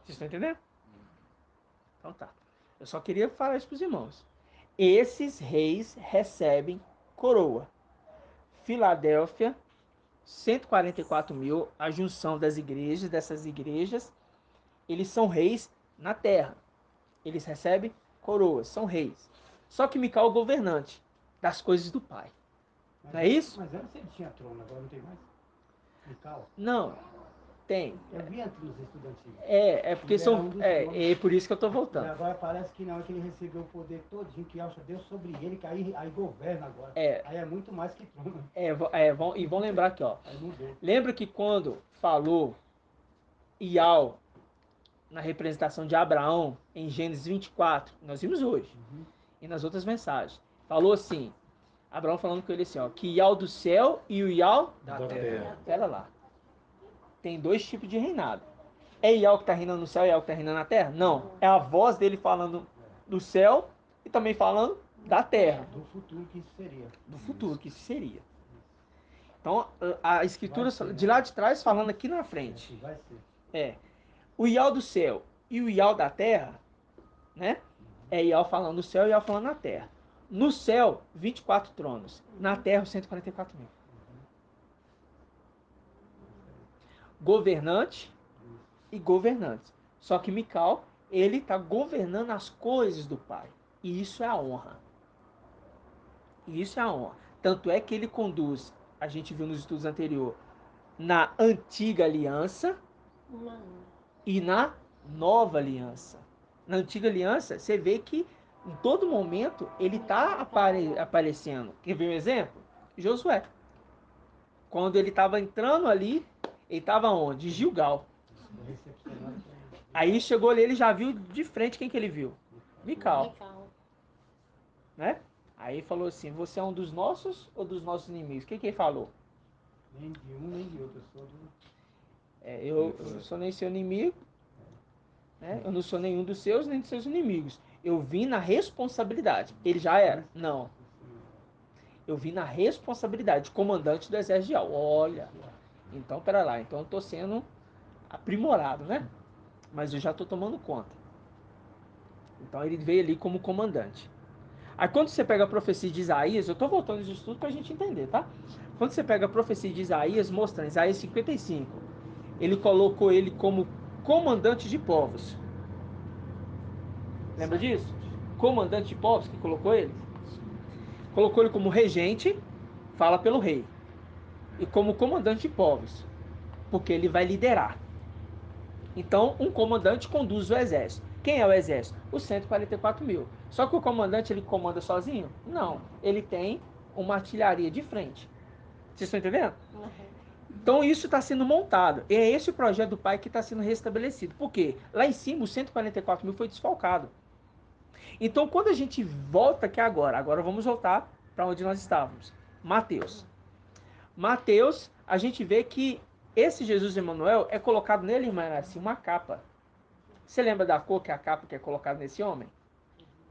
Vocês estão entendendo? Então tá. Eu só queria falar isso para os irmãos. Esses reis recebem coroa. Filadélfia 144 mil, a junção das igrejas, dessas igrejas, eles são reis na terra. Eles recebem coroas, são reis. Só que Mical é o governante das coisas do pai. Não é isso? Mas antes ele tinha trono, agora não tem mais? Mical? Não, tem. Eu vi antes nos estudos antigos. É porque Ele era um são. dos É por isso que eu tô E voltando. agora parece que não, é que ele recebeu o poder todinho que Deus sobre ele, que aí governa agora. É. Aí é muito mais que trono. E vão lembrar aqui, ó. Aí mudou. Lembra que quando falou Ial na representação de Abraão em Gênesis 24, nós vimos hoje, e nas outras mensagens, falou assim, Abraão falando com ele assim, ó, que Ial do céu e o Ial Da terra. Pera lá. Tem dois tipos de reinado. É Ial que está reinando no céu e Ial que está reinando na terra? Não. É a voz dele falando do céu e também falando da terra. Do futuro que isso seria. Do futuro que isso seria. Então, a escritura de lá de trás falando aqui na frente. Vai ser. É. O Ial do céu e o Ial da terra, né? É Ial falando do céu e Ial falando na terra. No céu, 24 tronos. Na terra, 144 mil. Governante e governantes. Só que Mical, ele está governando as coisas do Pai. E isso é a honra. E isso é a honra. Tanto é que ele conduz, a gente viu nos estudos anteriores, na antiga aliança e na nova aliança. Na antiga aliança, você vê que em todo momento ele está aparecendo. Quer ver um exemplo? Josué. Quando ele estava entrando ali, ele estava onde? Em Gilgal. Aí chegou ali, ele já viu de frente quem que ele viu? Mical. Né? Aí falou assim, você é um dos nossos ou dos nossos inimigos? O que que ele falou? Nem de um, nem de outro. Eu sou do... Eu não sou nem seu inimigo, né? Eu não sou nenhum dos seus, nem dos seus inimigos. Eu vim na responsabilidade. Ele já era? Não. Eu vim na responsabilidade de comandante do exército de Al. Olha, então pera lá, então eu tô sendo aprimorado, né? Mas eu já tô tomando conta. Então ele veio ali como comandante. Aí quando você pega a profecia de Isaías, eu tô voltando isso tudo pra gente entender, tá? Quando você pega a profecia de Isaías, mostrando Isaías 55, ele colocou ele como comandante de povos. Lembra disso? Comandante de povos que colocou ele? Colocou ele como regente, fala pelo rei. E como comandante de povos, porque ele vai liderar. Então, um comandante conduz o exército. Quem é o exército? Os 144 mil. Só que o comandante, ele comanda sozinho? Não. Ele tem uma artilharia de frente. Vocês estão entendendo? Então, isso está sendo montado. E é esse o projeto do pai que está sendo restabelecido. Por quê? Lá em cima, os 144 mil foi desfalcado. Então, quando a gente volta aqui agora vamos voltar para onde nós estávamos. Mateus. Mateus, a gente vê que esse Jesus Emanuel é colocado nele, irmã, assim, uma capa. Você lembra da cor que é a capa que é colocada nesse homem?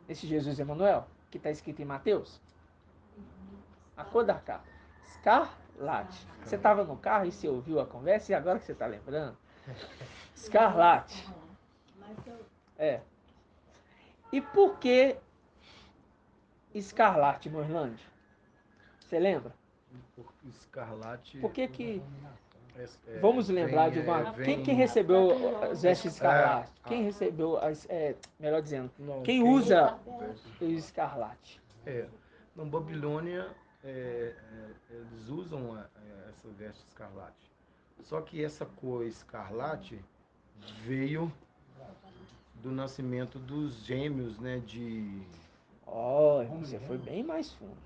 Nesse Jesus Emanuel, que está escrito em Mateus? A cor da capa. Escarlate. Você estava no carro e você ouviu a conversa e agora que você está lembrando? Escarlate. É. E por que escarlate, Morlândia? Você lembra? Escarlate. Por que que... é, Vamos lembrar de uma... Quem recebeu as vestes escarlate? Quem recebeu, melhor dizendo, quem usa o escarlate? Na Babilônia, eles usam essa veste escarlate. Só que essa cor escarlate veio do nascimento dos gêmeos, né? Olha, você foi bem mais fundo.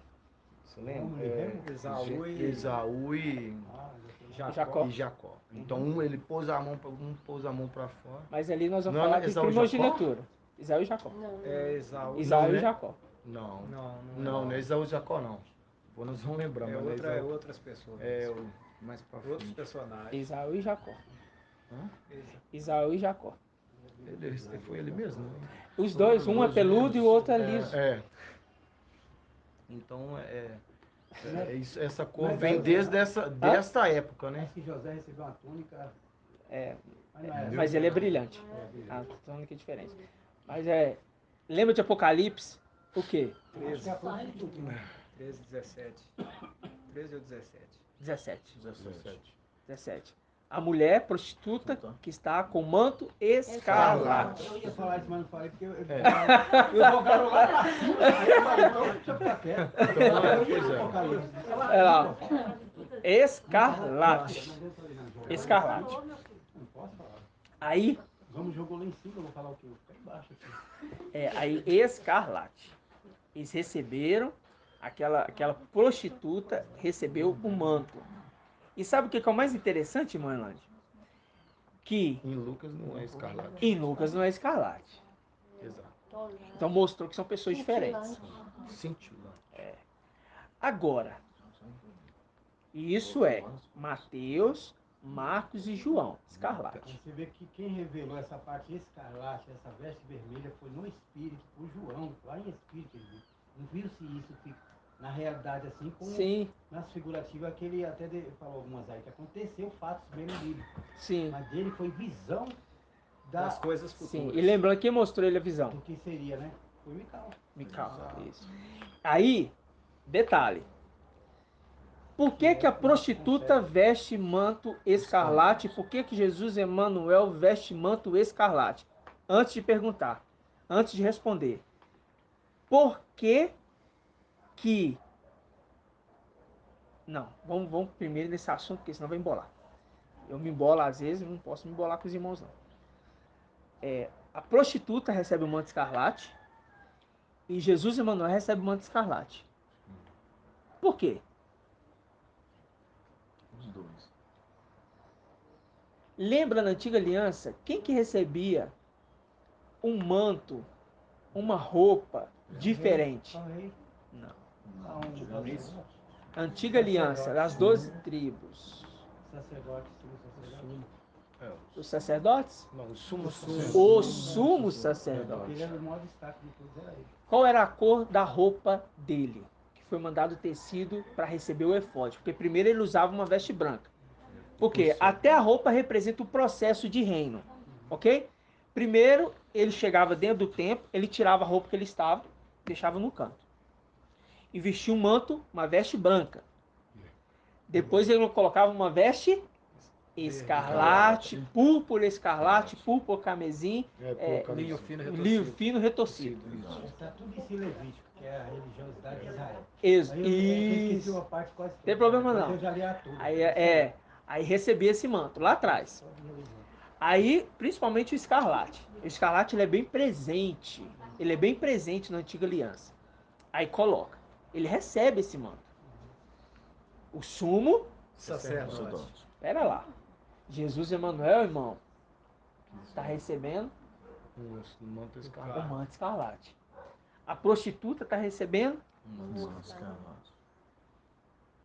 Você lembra? Esaú e Jacó. Então um pôs a mão para fora. Mas ali nós vamos Não, falar de Esaú e primogenitura. Esaú e Jacó. É Esaú. Esaú Não, e né? Jacó. Não é Esaú e Jacó, não. Nós vamos lembrar. É outras pessoas. Mais pra Outros frente. personagens. Esaú e Jacó. Hã? Esaú e Jacó. Foi ele mesmo, né? Os dois, um é peludo e o outro é liso. Então, essa cor vem desde desta época, né? Parece que José recebeu uma túnica. Mas ele é brilhante. A tônica é diferente. Mas lembra de Apocalipse? O quê? 13, 17. 13 ou 17. 17. 17. 17. A mulher prostituta que está com manto escarlate. Eu ia falar isso, mas não falei porque eu jogaram lá pra cima. Aí eu falei, então deixa eu ficar quieto. Pois é. Apocalipse. Olha lá. Escarlate. Escarlate. Não posso falar. Aí, Vamos jogar lá em cima, eu vou falar o quê? Eu vou ficar embaixo aqui. aí escarlate. Eles receberam, aquela prostituta recebeu um manto. E sabe o que é o mais interessante, irmã Elane? Que Em Lucas não é escarlate. em Lucas não é escarlate. Exato. Então mostrou que são pessoas diferentes. Cintilante. Agora, isso é Mateus, Marcos e João, escarlate. Você vê que quem revelou essa parte escarlate, essa veste vermelha, foi no Espírito, o João, lá em Espírito ele viu. Não viu se isso fica na realidade assim, como Sim, nas figurativas, que ele até falou algumas aí, que aconteceu fatos mesmo dele. sim, Mas dele foi visão Das coisas futuras. sim. E lembrando que mostrou ele a visão. do que seria, né? Foi Mical. Mical, isso. Aí, detalhe. Por que a prostituta veste manto escarlate? Por que Jesus Emanuel veste manto escarlate? Antes de perguntar, antes de responder. Por que Não, vamos primeiro nesse assunto, porque senão vai embolar. Eu me embolo às vezes, não posso me embolar com os irmãos, não. A prostituta recebe o manto escarlate e Jesus Emanuel recebe o manto escarlate. Por quê? Os dois. Lembra na antiga aliança, quem que recebia um manto, uma roupa diferente? Só rei. Não. Antigamente, Antiga aliança, das 12 tribos. Sacerdote, sumo sacerdote. Os sacerdotes? Não, o sumo sacerdote. O sumo Porque sacerdote. ele era o maior destaque de todos, era ele. Qual era a cor da roupa dele? Que foi mandado tecido para receber o efode. Porque primeiro ele usava uma veste branca. Porque até a roupa representa o processo de reino. Ok? Primeiro ele chegava dentro do templo, ele tirava a roupa que ele estava, deixava no canto. E vestia um manto, uma veste branca. Depois ele colocava uma veste escarlate, púrpura carmesim, Linho fino linho retorcido. fino retorcido. Está tudo isso em Levítico, que é a religiosidade de Israel. Isso. Aí eu esqueci uma parte quase toda. Tem problema não. Eu já li a tudo. Aí recebia esse manto lá atrás. Aí, principalmente o escarlate. O escarlate ele é bem presente. Ele é bem presente na antiga aliança. Aí coloca. Ele recebe esse manto. O sumo Sacerdote. Pera lá. Jesus Emanuel, irmão, está recebendo Um manto o escarlate. manto escarlate. A prostituta está recebendo? Mantos escarlates.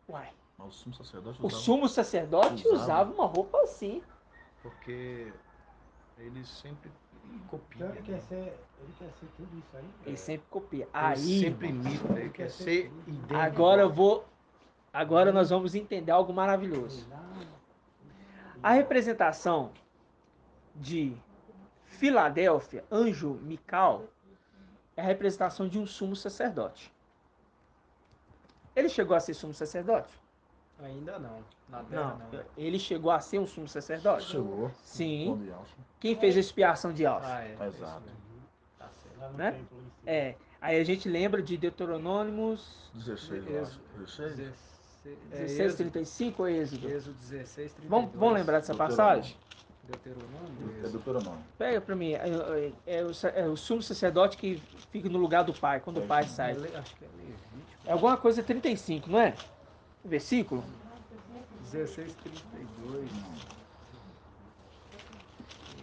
Uai. Mas o sumo sacerdote O usava... sumo sacerdote usava uma roupa assim. Porque ele sempre copia. Então ele quer ser tudo isso aí. Ele sempre copia. Ele Aí, sempre imita, ele quer ser idêntico. Agora nós vamos entender algo maravilhoso. A representação de Filadélfia, anjo Mical, é a representação de um sumo sacerdote. Ele chegou a ser sumo sacerdote? Ainda não. Na terra não. Né? Ele chegou a ser um sumo sacerdote? Chegou. Sim. Quando Yalcha. Quem fez a expiação de Alfa? Exato. Tá certo. Lá no Né? templo, em cima. Aí a gente lembra de Deuteronômimos 16, eu acho. 16? 16, 35 ou Êxodo? Êxodo 16, 32. Vamos lembrar dessa passagem? Deuteronômio? É Deuteronômio. Pega pra mim. É o sumo sacerdote que fica no lugar do pai, quando o pai sai. Acho que é Levítico. É alguma coisa 35, não é? Versículo? 16, 32.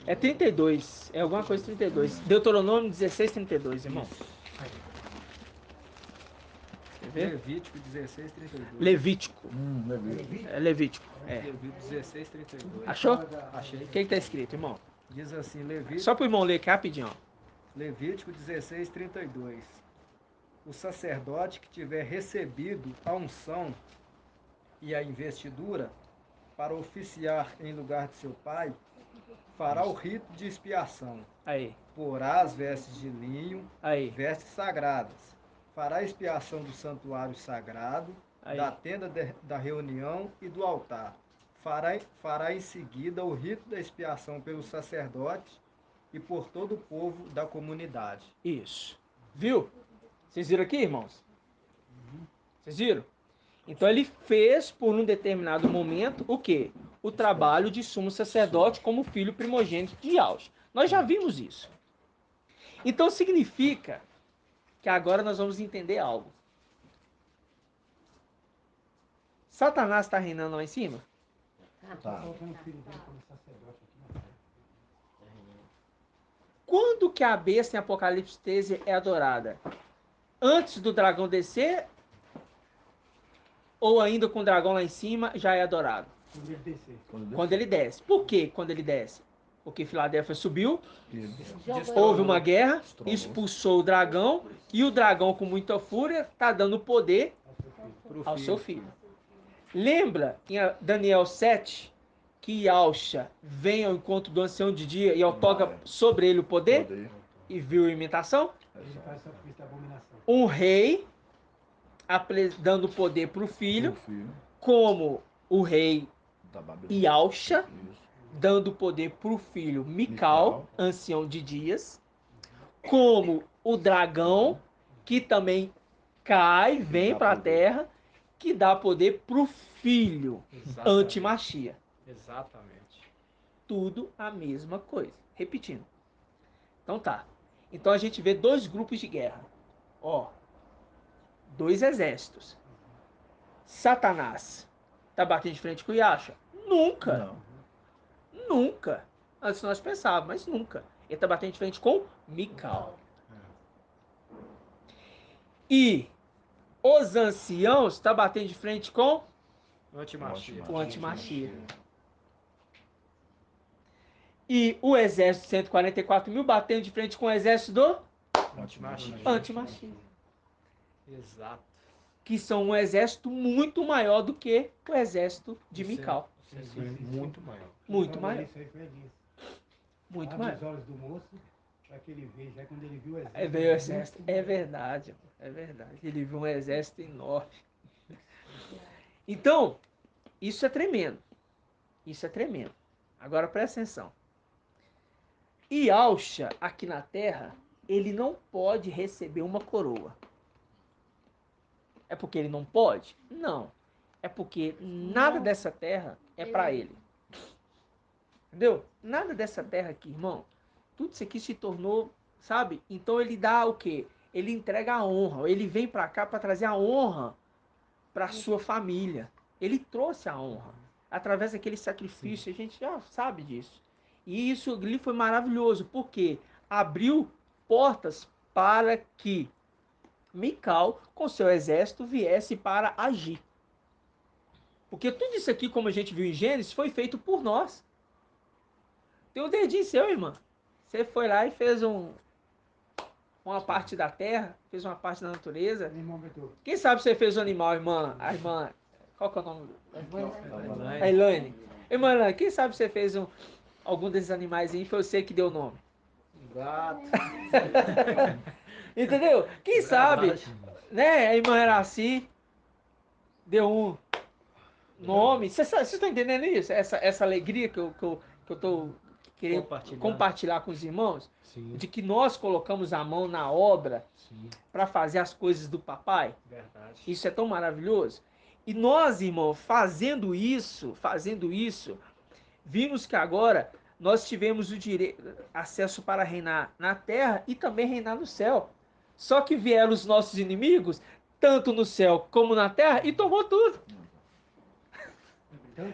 É 32. É alguma coisa 32. Deuteronômio 16, 32, irmão. Quer ver? Levítico 16, 32. Levítico. Levítico. É Levítico. Levítico 16, 32. Achou? Achei. O que tá escrito, irmão? Diz assim, Levítico, Só pro irmão ler aqui rapidinho, ó. Levítico 16, 32. O sacerdote que tiver recebido a unção e a investidura para oficiar em lugar de seu pai, fará o rito de expiação. Aí, Porá as vestes de linho, aí. vestes sagradas. Fará a expiação do santuário sagrado Aí. da tenda da reunião e do altar. Fará em seguida o rito da expiação pelo sacerdote e por todo o povo da comunidade. Isso. Viu? Vocês viram aqui, irmãos? Vocês viram? Então ele fez por um determinado momento o quê? O trabalho de sumo sacerdote como filho primogênito de Yahshua. Nós já vimos isso. Então significa que agora nós vamos entender algo. Satanás está reinando lá em cima? Tá. Colocando o filho dele como sacerdote aqui na terra. Quando que a besta em Apocalipse 13 é adorada? Antes do dragão descer? Ou ainda com o dragão lá em cima já é adorado? Quando ele descer. Quando ele desce. Por que quando ele desce? Porque Filadélfia subiu, Jogou houve uma guerra, Destronou. expulsou o dragão, e o dragão com muita fúria está dando poder Pro ao filho. seu filho. Lembra em Daniel 7 que Yahshua vem ao encontro do ancião de dia e outorga sobre ele o poder? Poder. E viu a imitação? Ele faz sacrifício da abominação. Um rei dando poder para o filho, O filho como o rei da Babilônia. Yahshua, Isso. dando poder para o filho Mical, Mical. ancião de dias, como o dragão, que também cai, vem dá para a poder. terra, que dá poder para o filho Exatamente. anti-machia. Exatamente. Tudo a mesma coisa. Repetindo. Então tá. Então a gente vê dois grupos de guerra. Ó, dois exércitos. Satanás tá batendo de frente com o Yahshua? Nunca. Não. Nunca. Antes nós pensávamos, mas nunca. Ele tá batendo de frente com Mical. E os anciãos tá batendo de frente com Antimachia. o antimachia. E o exército de 144 mil batendo de frente com o exército do Antimachia. antimachia. Exato. Que são um exército muito maior do que o exército de Mical. Muito maior. Muito Quando maior. Isso aí foi disso. Muito Abre maior. os olhos do moço para que ele veja. Aí quando ele viu o exército. É, veio o exército. É verdade. É verdade. Ele viu um exército enorme. Então, isso é tremendo. Isso é tremendo. Agora presta atenção. Yahshua, aqui na terra, ele não pode receber uma coroa. É porque ele não pode? Não. É porque nada dessa terra é para ele. Entendeu? Nada dessa terra aqui, irmão. Tudo isso aqui se tornou, sabe? Então ele dá o quê? Ele entrega a honra. Ele vem para cá para trazer a honra para sua família. Ele trouxe a honra através daquele sacrifício. A gente já sabe disso. E isso ali foi maravilhoso, porque abriu portas para que Mical, com seu exército, viesse para agir. Porque tudo isso aqui, como a gente viu em Gênesis, foi feito por nós. Tem um dedinho seu, irmã. Você foi lá e fez uma parte da terra, fez uma parte da natureza. Irmão Beto, Quem sabe você fez o animal, irmã? A irmã. Qual que é o nome da irmã? A Elaine. Irmã Elaine, quem sabe você fez algum desses animais aí? Foi você que deu o nome. Gato. Entendeu? Quem sabe, né? A irmã Eraci deu um nome. Vocês estão entendendo isso? Essa alegria que eu tô querendo compartilhar com os irmãos? Sim. De que nós colocamos a mão na obra Sim. para fazer as coisas do papai. Verdade. Isso é tão maravilhoso. E nós, irmão, fazendo isso, vimos que agora nós tivemos o acesso para reinar na terra e também reinar no céu. Só que vieram os nossos inimigos, tanto no céu como na terra, e tomou tudo.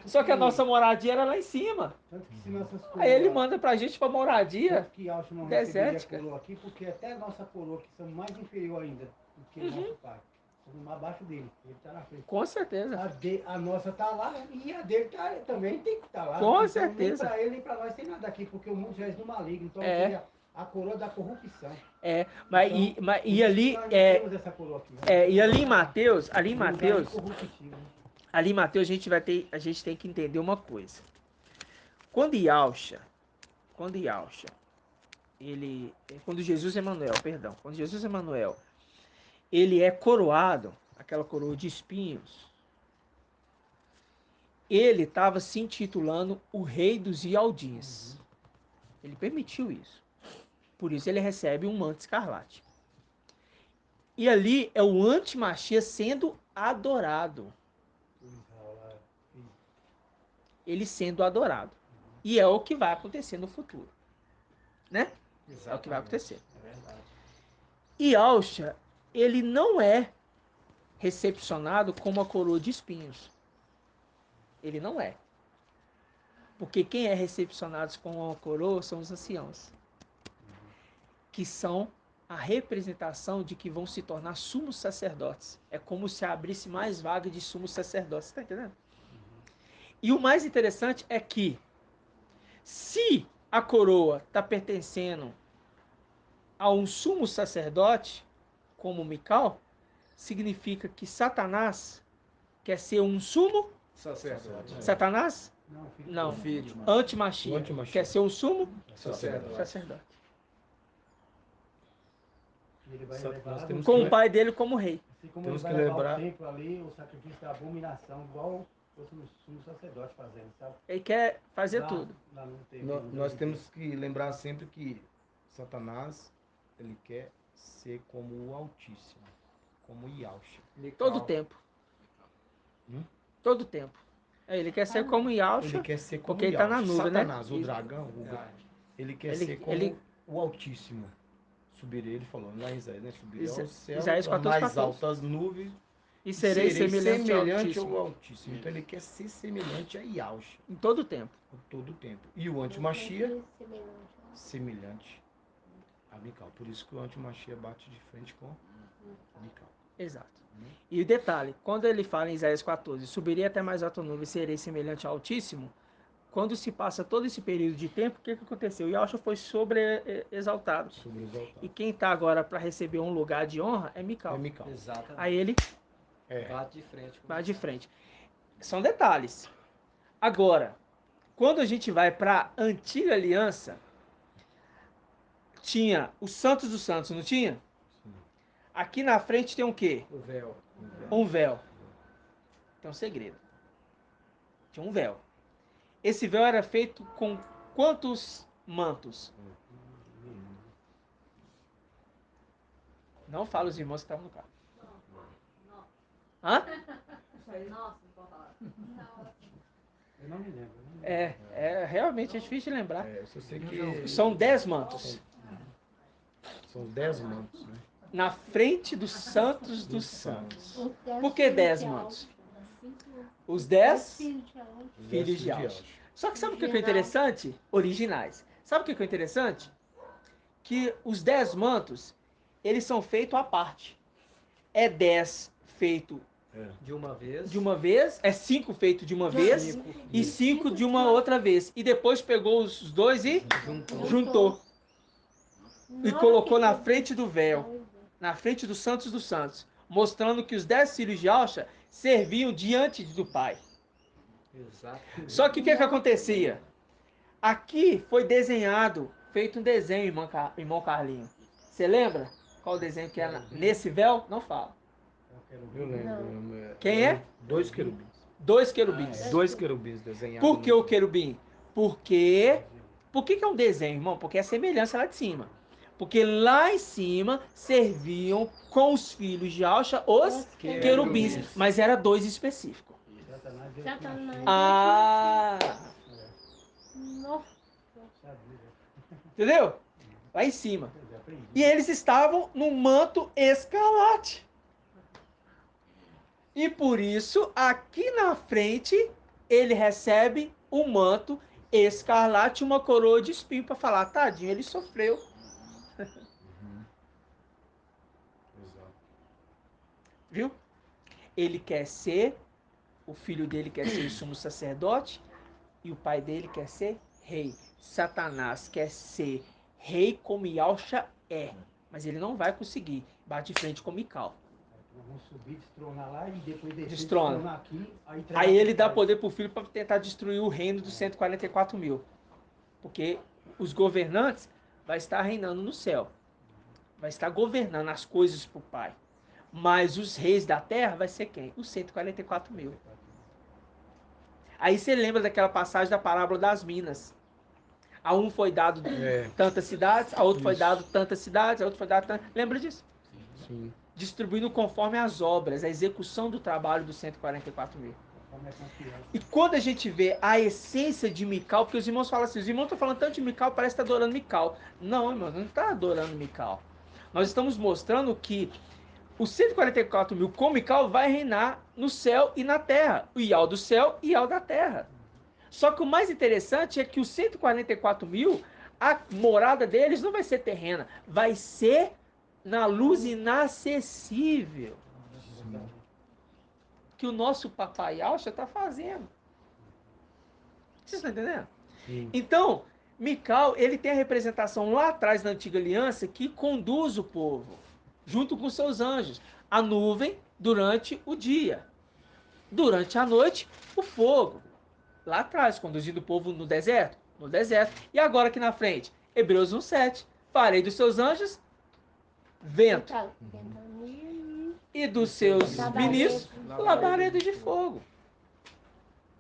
Só que a nossa moradia era lá em cima. Tanto que se nossas coroas, Aí ele manda pra gente pra moradia tanto que Yahshua não desértica. receberia coroa aqui, porque até a nossa coroa, que são mais inferior ainda do que o nosso pai. Somos abaixo dele, ele está na frente. Com certeza. A nossa está lá e a dele também tem que estar lá. Com Então, certeza. Nem para ele nem para nós tem nada aqui, porque o mundo já é do maligno. Então É. tem a coroa da corrupção. Mas e ali Nós não temos essa coroa aqui, né? e ali em Mateus, Um lugar incorruptível, né? ali em Mateus a gente tem que entender uma coisa. Quando Jesus Emanuel, ele é coroado, aquela coroa de espinhos, ele estava se intitulando o rei dos Ialdins. Ele permitiu isso. Por isso ele recebe um manto escarlate. E ali é o antimachia sendo adorado. Ele sendo adorado. E é o que vai acontecer no futuro. Né? É o que vai acontecer. É verdade. E Yahushua, ele não é recepcionado como a coroa de espinhos. Ele não é. Porque quem é recepcionado com uma coroa são os anciãos. Que são a representação de que vão se tornar sumos sacerdotes. É como se abrisse mais vaga de sumos sacerdotes. Está entendendo? E o mais interessante é que, se a coroa está pertencendo a um sumo sacerdote, como Mical, significa que Satanás quer ser um sumo Sacerdote. Satanás? Não, filho. Não. Filho. Antimachia. O antimachia. Quer ser um sumo Sacerdote. sacerdote. Ele vai Só- levar nós lá temos no- Com o pai dele como rei. Assim como temos ele vai que levar lembrar- o templo ali, o sacrifício da abominação, igual fosse um sumo sacerdote fazendo, sabe? Ele quer fazer Lá- tudo. lá no templo, Nó- no Nós templo. temos que lembrar sempre que Satanás, ele quer ser como o Altíssimo, como Yahushua. Todo tempo. Hum? Todo tempo. Ele quer ser como Yahushua. Ele quer ser como porque ele tá na Yahushua. nuvem, né? Satanás, o dragão, ele quer Ele- ser como ele- o Altíssimo. Subirei, ele falou lá em Isaías, né? Subirei Isa- ao céu, Isaías das 14, mais 14. altas nuvens, E serei semelhante ao ao Altíssimo. Altíssimo. Então ele quer ser semelhante a Yahushua Em todo tempo. todo o tempo. E o antimachia, Semelhante. semelhante a Mical. Por isso que o antimachia bate de frente com Mical. Exato. E o detalhe, quando ele fala em Isaías 14, subirei até mais alta nuvem e serei semelhante ao Altíssimo, quando se passa todo esse período de tempo, o que aconteceu? Yahushua foi sobre-exaltado. Sobre exaltado. E quem está agora para receber um lugar de honra é Mical. É Mical. Exatamente. Aí ele É. Bate de frente. com vai isso. de frente. São detalhes. Agora, quando a gente vai para a antiga aliança, tinha os santos dos santos, não tinha? Aqui na frente tem um quê? O véu. Um véu. Tem um segredo. Tinha um véu. Esse véu era feito com quantos mantos? Não fala os irmãos que estavam no carro. Hã? Nossa, não pode falar. Eu não me lembro. Eu não me lembro. Realmente é difícil de lembrar. É, eu só sei que São 10 mantos. são 10 mantos, né? Na frente dos santos dos santos. Os 10 Por que 10 filhos de mantos? Alfa. Os 10 Filhos de Alfa. filhos de Yahushua. Alfa. Só que sabe o que é interessante? Originais. Sabe o que é interessante? Que os 10 mantos, eles são feitos à parte. É 10 feito De uma vez. de uma vez, é 5 feito de uma vez Cinco. e 5 de uma outra vez. E depois pegou os dois e juntou. E colocou na frente do véu, na frente dos santos dos santos, mostrando que os 10 filhos de Alcha serviam diante do Pai. Exato. Só que o que acontecia? Aqui foi desenhado, feito um desenho, irmão Carlinho. Você lembra qual o desenho que era nesse véu? Não fala. Eu lembro. Quem é? 2 querubins. 2 querubins. 2 querubins desenhados. Por que o querubim? Porque... Por que é um desenho, irmão? Porque é semelhança lá de cima. Porque lá em cima serviam com os filhos de Alcha os querubins. Mas era 2 específicos. Satanás veio aqui Satanás. na frente, Ah... Nossa. sabia? Entendeu? Lá em cima. Eu já aprendi. E eles estavam no manto escarlate. E por isso, aqui na frente, ele recebe um manto escarlate, uma coroa de espinho, para falar, tadinho, ele sofreu. Exato. Viu? Ele quer ser, o filho dele quer ser o sumo sacerdote, e o pai dele quer ser rei. Satanás quer ser rei como Yahushua é, mas ele não vai conseguir. Bate de frente com Mical. Nós vamos subir, destronar lá e depois descer, Destrona. destronar aqui. Aí, entregar Aí ele pro dá pai. poder pro filho para tentar destruir o reino dos 144 mil. Porque os governantes vai estar reinando no céu. Vai estar governando as coisas pro pai. Mas os reis da terra vai ser quem? Os 144 mil. Aí você lembra daquela passagem da parábola das minas. A um foi dado tantas cidades, a outro foi dado tantas cidades, a outro foi dado tantas... Lembra disso? Sim. Distribuindo conforme as obras, a execução do trabalho dos 144 mil. E quando a gente vê a essência de Mical, porque os irmãos falam assim, os irmãos estão falando tanto de Mical, parece que está adorando Mical. Não, irmão, não está adorando Mical. Nós estamos mostrando que os 144 mil com Mical vai reinar no céu e na terra. O Ial do céu e Ial da terra. Só que o mais interessante é que os 144 mil, a morada deles não vai ser terrena, vai ser na luz inacessível. Que o nosso papai Alcha está fazendo. Vocês estão entendendo? Sim. Então, Mical, ele tem a representação lá atrás na antiga aliança que conduz o povo, junto com seus anjos. A nuvem durante o dia. Durante a noite, o fogo. Lá atrás, conduzindo o povo no deserto. No deserto. E agora aqui na frente, Hebreus 1:7. Farei dos seus anjos vento. E dos seus ministros, labaredas de fogo.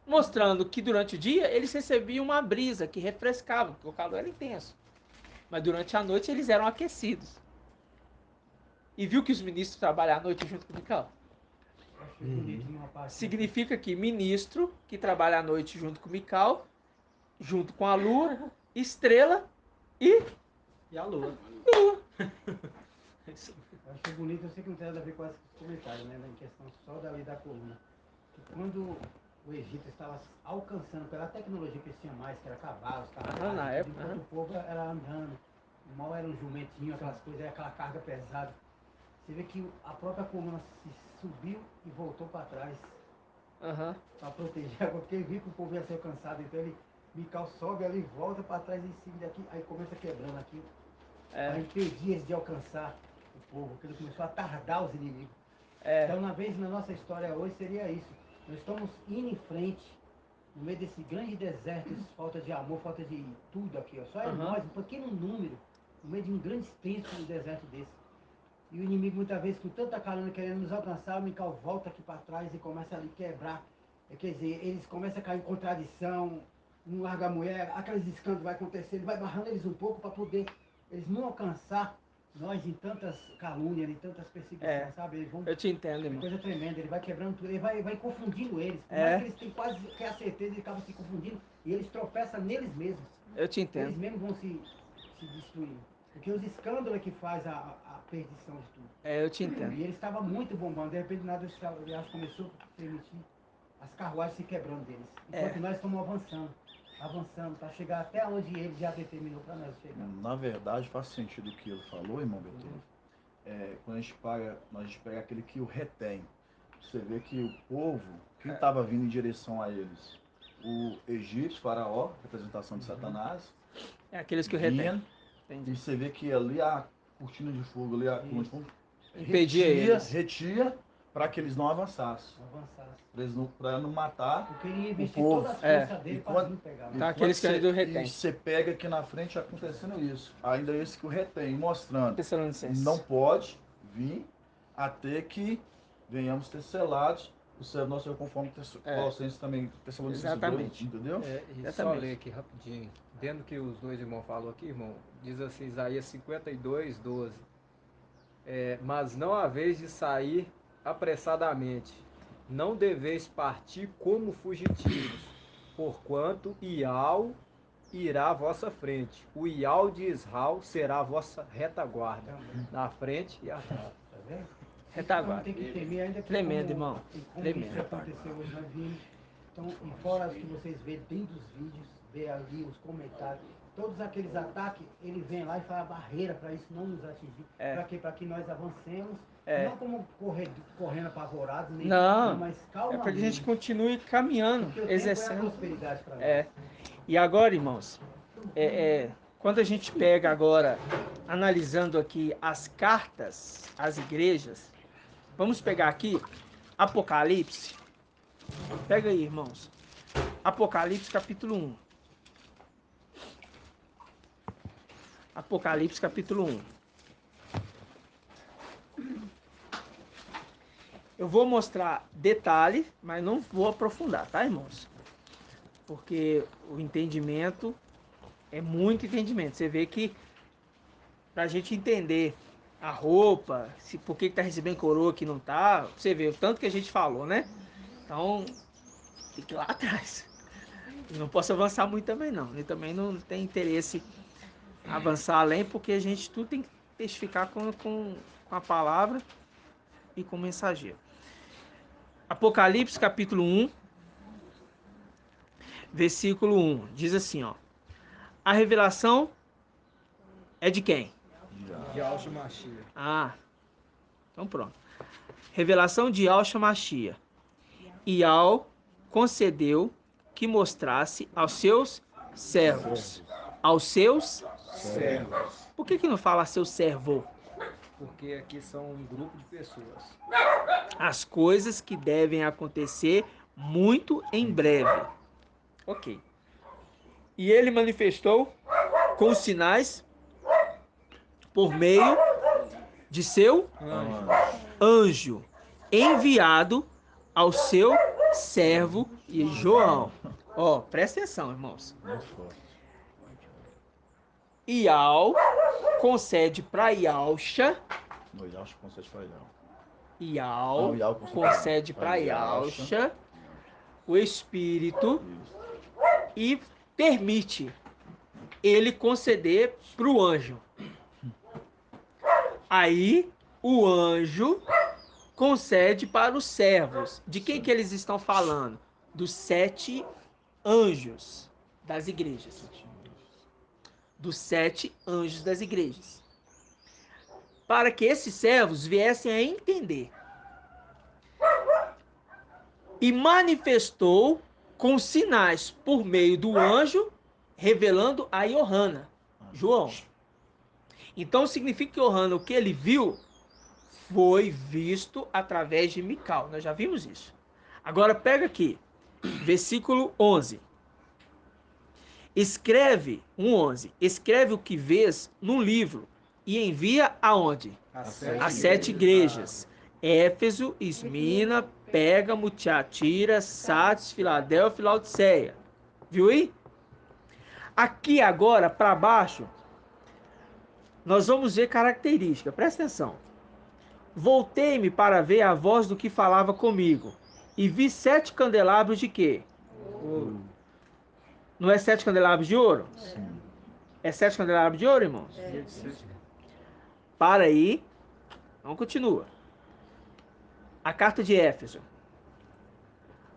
Mostrando que durante o dia eles recebiam uma brisa que refrescava, porque o calor era intenso. Mas durante a noite eles eram aquecidos. E viu que os ministros trabalham à noite junto com o Mical? Significa que ministro que trabalha à noite junto com o Mical, junto com a lua, estrela e E a lua. lua. Eu achei bonito, eu sei que não tem nada a ver com esses comentários, né? Em questão só da lei da coluna. Que quando o Egito estava alcançando pela tecnologia que eles tinham mais, que era cavalos, carruagens, na época, enquanto o povo era andando, o mal era um jumentinho, aquelas coisas, aquela carga pesada. Você vê que a própria coluna se subiu e voltou para trás para proteger, porque ele viu que o povo ia ser alcançado, então ele, Mical sobe ali, volta para trás em cima daqui, aí começa quebrando aqui, para impedir eles de alcançar o povo, porque ele começou a tardar os inimigos. Então, na nossa história hoje seria isso. Nós estamos indo em frente, no meio desse grande deserto, falta de amor, falta de tudo aqui, ó. Só é nós, um pequeno número, no meio de um grande extenso deserto desse. E o inimigo, muitas vezes, com tanta calúnia querendo nos alcançar, o Mical volta aqui para trás e começa ali a quebrar. Quer dizer, eles começam a cair em contradição, não larga a mulher, aqueles escândalos vai acontecer, ele vai barrando eles um pouco para poder eles não alcançar nós em tantas calúnias, em tantas perseguições, sabe? Eles vão, Eu te entendo, é irmão. coisa tremenda, ele vai quebrando tudo, ele vai confundindo eles. Por mais que eles tenham quase que a certeza, eles acabam se confundindo e eles tropeçam neles mesmos. Eu te entendo. Eles mesmos vão se destruir. Porque os escândalos é que faz a perdição de tudo. Eu te entendo. E ele estava muito bombando, de repente nada começou a permitir as carruagens se quebrando deles. Enquanto nós estamos avançando, para chegar até onde ele já determinou para nós chegar. Na verdade, faz sentido o que ele falou, irmão Beethoven. Quando a gente pega aquele que o retém, você vê que o povo, quem estava vindo em direção a eles? O egípcio, faraó, representação de Satanás, Aqueles que o retém. e você vê que ali a cortina de fogo, ali a coluna de fogo, Impedia eles. retia para que eles não avançassem. Para não matar Porque ele ia o investir povo. toda a força dele para vir pegar. Tá, aqueles que ainda o retém. E você pega aqui na frente acontecendo isso. Ainda esse que o retém, mostrando. Tessalonicenses. Não pode vir até que venhamos ter selados o céu nosso conforme Colossenses também, Tessalonicenses 2, entendeu? E só ler aqui rapidinho, dentro que os dois irmãos falaram aqui, irmão, diz assim, Isaías 52:12. Mas não haveis de sair apressadamente, não deveis partir como fugitivos, porquanto Ial irá à vossa frente, o Ial de Israel será a vossa retaguarda, na frente e atrás. Tá vendo? Retaguarda. Tem que temer, ainda que Tremendo, como, irmão. como Tremendo. isso aconteceu hoje, nós vimos. Então, e fora que vocês vêem dentro dos vídeos, vê ali os comentários, todos aqueles ataques, ele vem lá e faz a barreira para isso não nos atingir. Para quê? Para que nós avancemos, não como correndo apavorados, nem mas calma. É para que a gente continue caminhando, porque o exercendo. tempo é a prosperidade para nós. E agora, irmãos, quando a gente pega agora, analisando aqui as cartas às igrejas, vamos pegar aqui Apocalipse. Pega aí, irmãos. Apocalipse capítulo 1. Apocalipse capítulo 1. Eu vou mostrar detalhe, mas não vou aprofundar, tá, irmãos? Porque o entendimento é muito entendimento. Você vê que pra gente entender a roupa, se por que tá recebendo coroa que não tá, você vê o tanto que a gente falou, né? Então, tem que ir lá atrás. Eu não posso avançar muito também não. Eu também não tenho interesse em avançar além, porque a gente tudo tem que testificar com a palavra e com o mensageiro. Apocalipse capítulo 1, versículo 1, diz assim, ó. A revelação é de quem? De Yahshua Mashiach. Ah, então pronto. Revelação de Yahshua Mashiach. Ial concedeu que mostrasse aos seus servos. Aos seus? Servos. Por que não fala seu servo? Porque aqui são um grupo de pessoas. As coisas que devem acontecer muito em breve. Ok. E ele manifestou com os sinais por meio de seu anjo enviado ao seu servo e João. Ó, presta atenção, irmãos. Muito forte. Ial concede para Yalcha. No Yalcha concede para Yal. Ial Não, Ial concede para pra Yalcha o Espírito Isso. e permite ele conceder para o anjo. Aí o anjo concede para os servos. De quem que eles estão falando? Dos 7 anjos das igrejas. Dos 7 anjos das igrejas. Para que esses servos viessem a entender. E manifestou com sinais por meio do anjo, revelando a Johanna, João. Então significa que Johanna, o que ele viu, foi visto através de Mical. Nós já vimos isso. Agora pega aqui, versículo 11. Escreve, 1:11. Escreve o que vês num livro e envia aonde? As 7 igrejas. Éfeso, Esmina, Pérgamo, Tiatira, Sardes, Filadélfia e Laodiceia. Viu aí? Aqui agora, para baixo, nós vamos ver característica. Presta atenção. Voltei-me para ver a voz do que falava comigo. E vi 7 candelabros de quê? Ouro. Não é 7 candelabros de ouro? Sim. É 7 candelabros de ouro, irmãos? Para aí. Vamos continuar. A carta de Éfeso.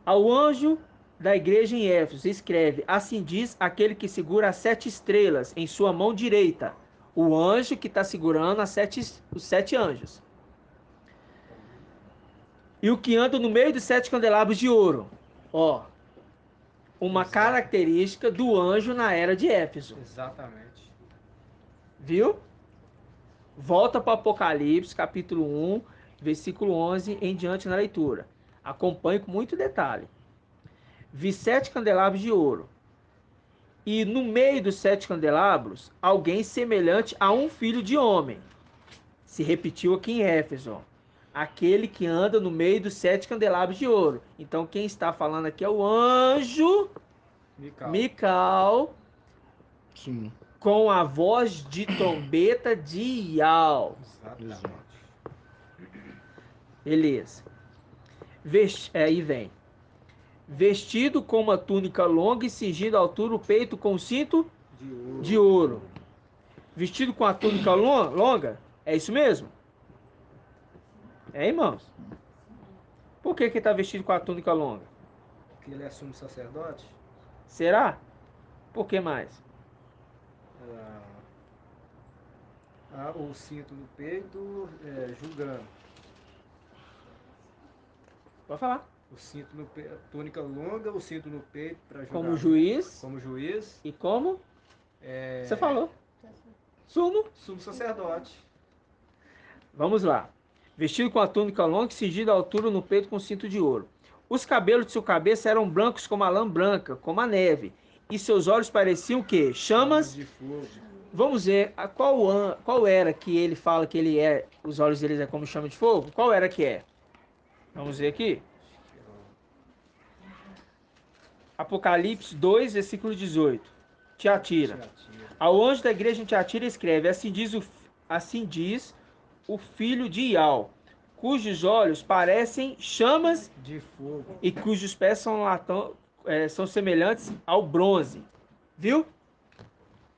Ao anjo da igreja em Éfeso, escreve: assim diz aquele que segura as 7 estrelas em sua mão direita. O anjo que está segurando os 7 anjos. E o que anda no meio dos 7 candelabros de ouro. Ó, uma característica do anjo na era de Éfeso. Exatamente. Viu? Volta para o Apocalipse, capítulo 1, versículo 11 em diante na leitura. Acompanhe com muito detalhe. Vi 7 candelabros de ouro. E no meio dos 7 candelabros, alguém semelhante a um filho de homem. Se repetiu aqui em Éfeso. Ó. Aquele que anda no meio dos 7 candelabros de ouro. Então quem está falando aqui é o anjo Mical. Sim. Com a voz de trombeta de Ial. Exatamente. Beleza. Aí vem. Vestido com uma túnica longa e cingido à altura o peito com cinto de ouro. Vestido com a túnica longa? É isso mesmo? É, irmãos? Por que está vestido com a túnica longa? Porque ele é sumo sacerdote. Será? Por que mais? O cinto no peito, julgando. Pode falar. O cinto no peito, túnica longa, o cinto no peito para julgar. Como juiz. Como juiz. E como? Você falou. Sumo. Sumo sacerdote. Vamos lá. Vestido com a túnica longa e cingido à altura no peito com cinto de ouro. Os cabelos de sua cabeça eram brancos como a lã branca, como a neve. E seus olhos pareciam o quê? Chamas de fogo. Vamos ver qual era que ele fala que ele é, os olhos dele é como chama de fogo? Qual era que é? Vamos ver aqui. Apocalipse 2, versículo 18. Tiatira. Ao anjo da igreja em Tiatira escreve: assim diz o filho de Ial, cujos olhos parecem chamas De fogo. e cujos pés são semelhantes ao bronze. Viu?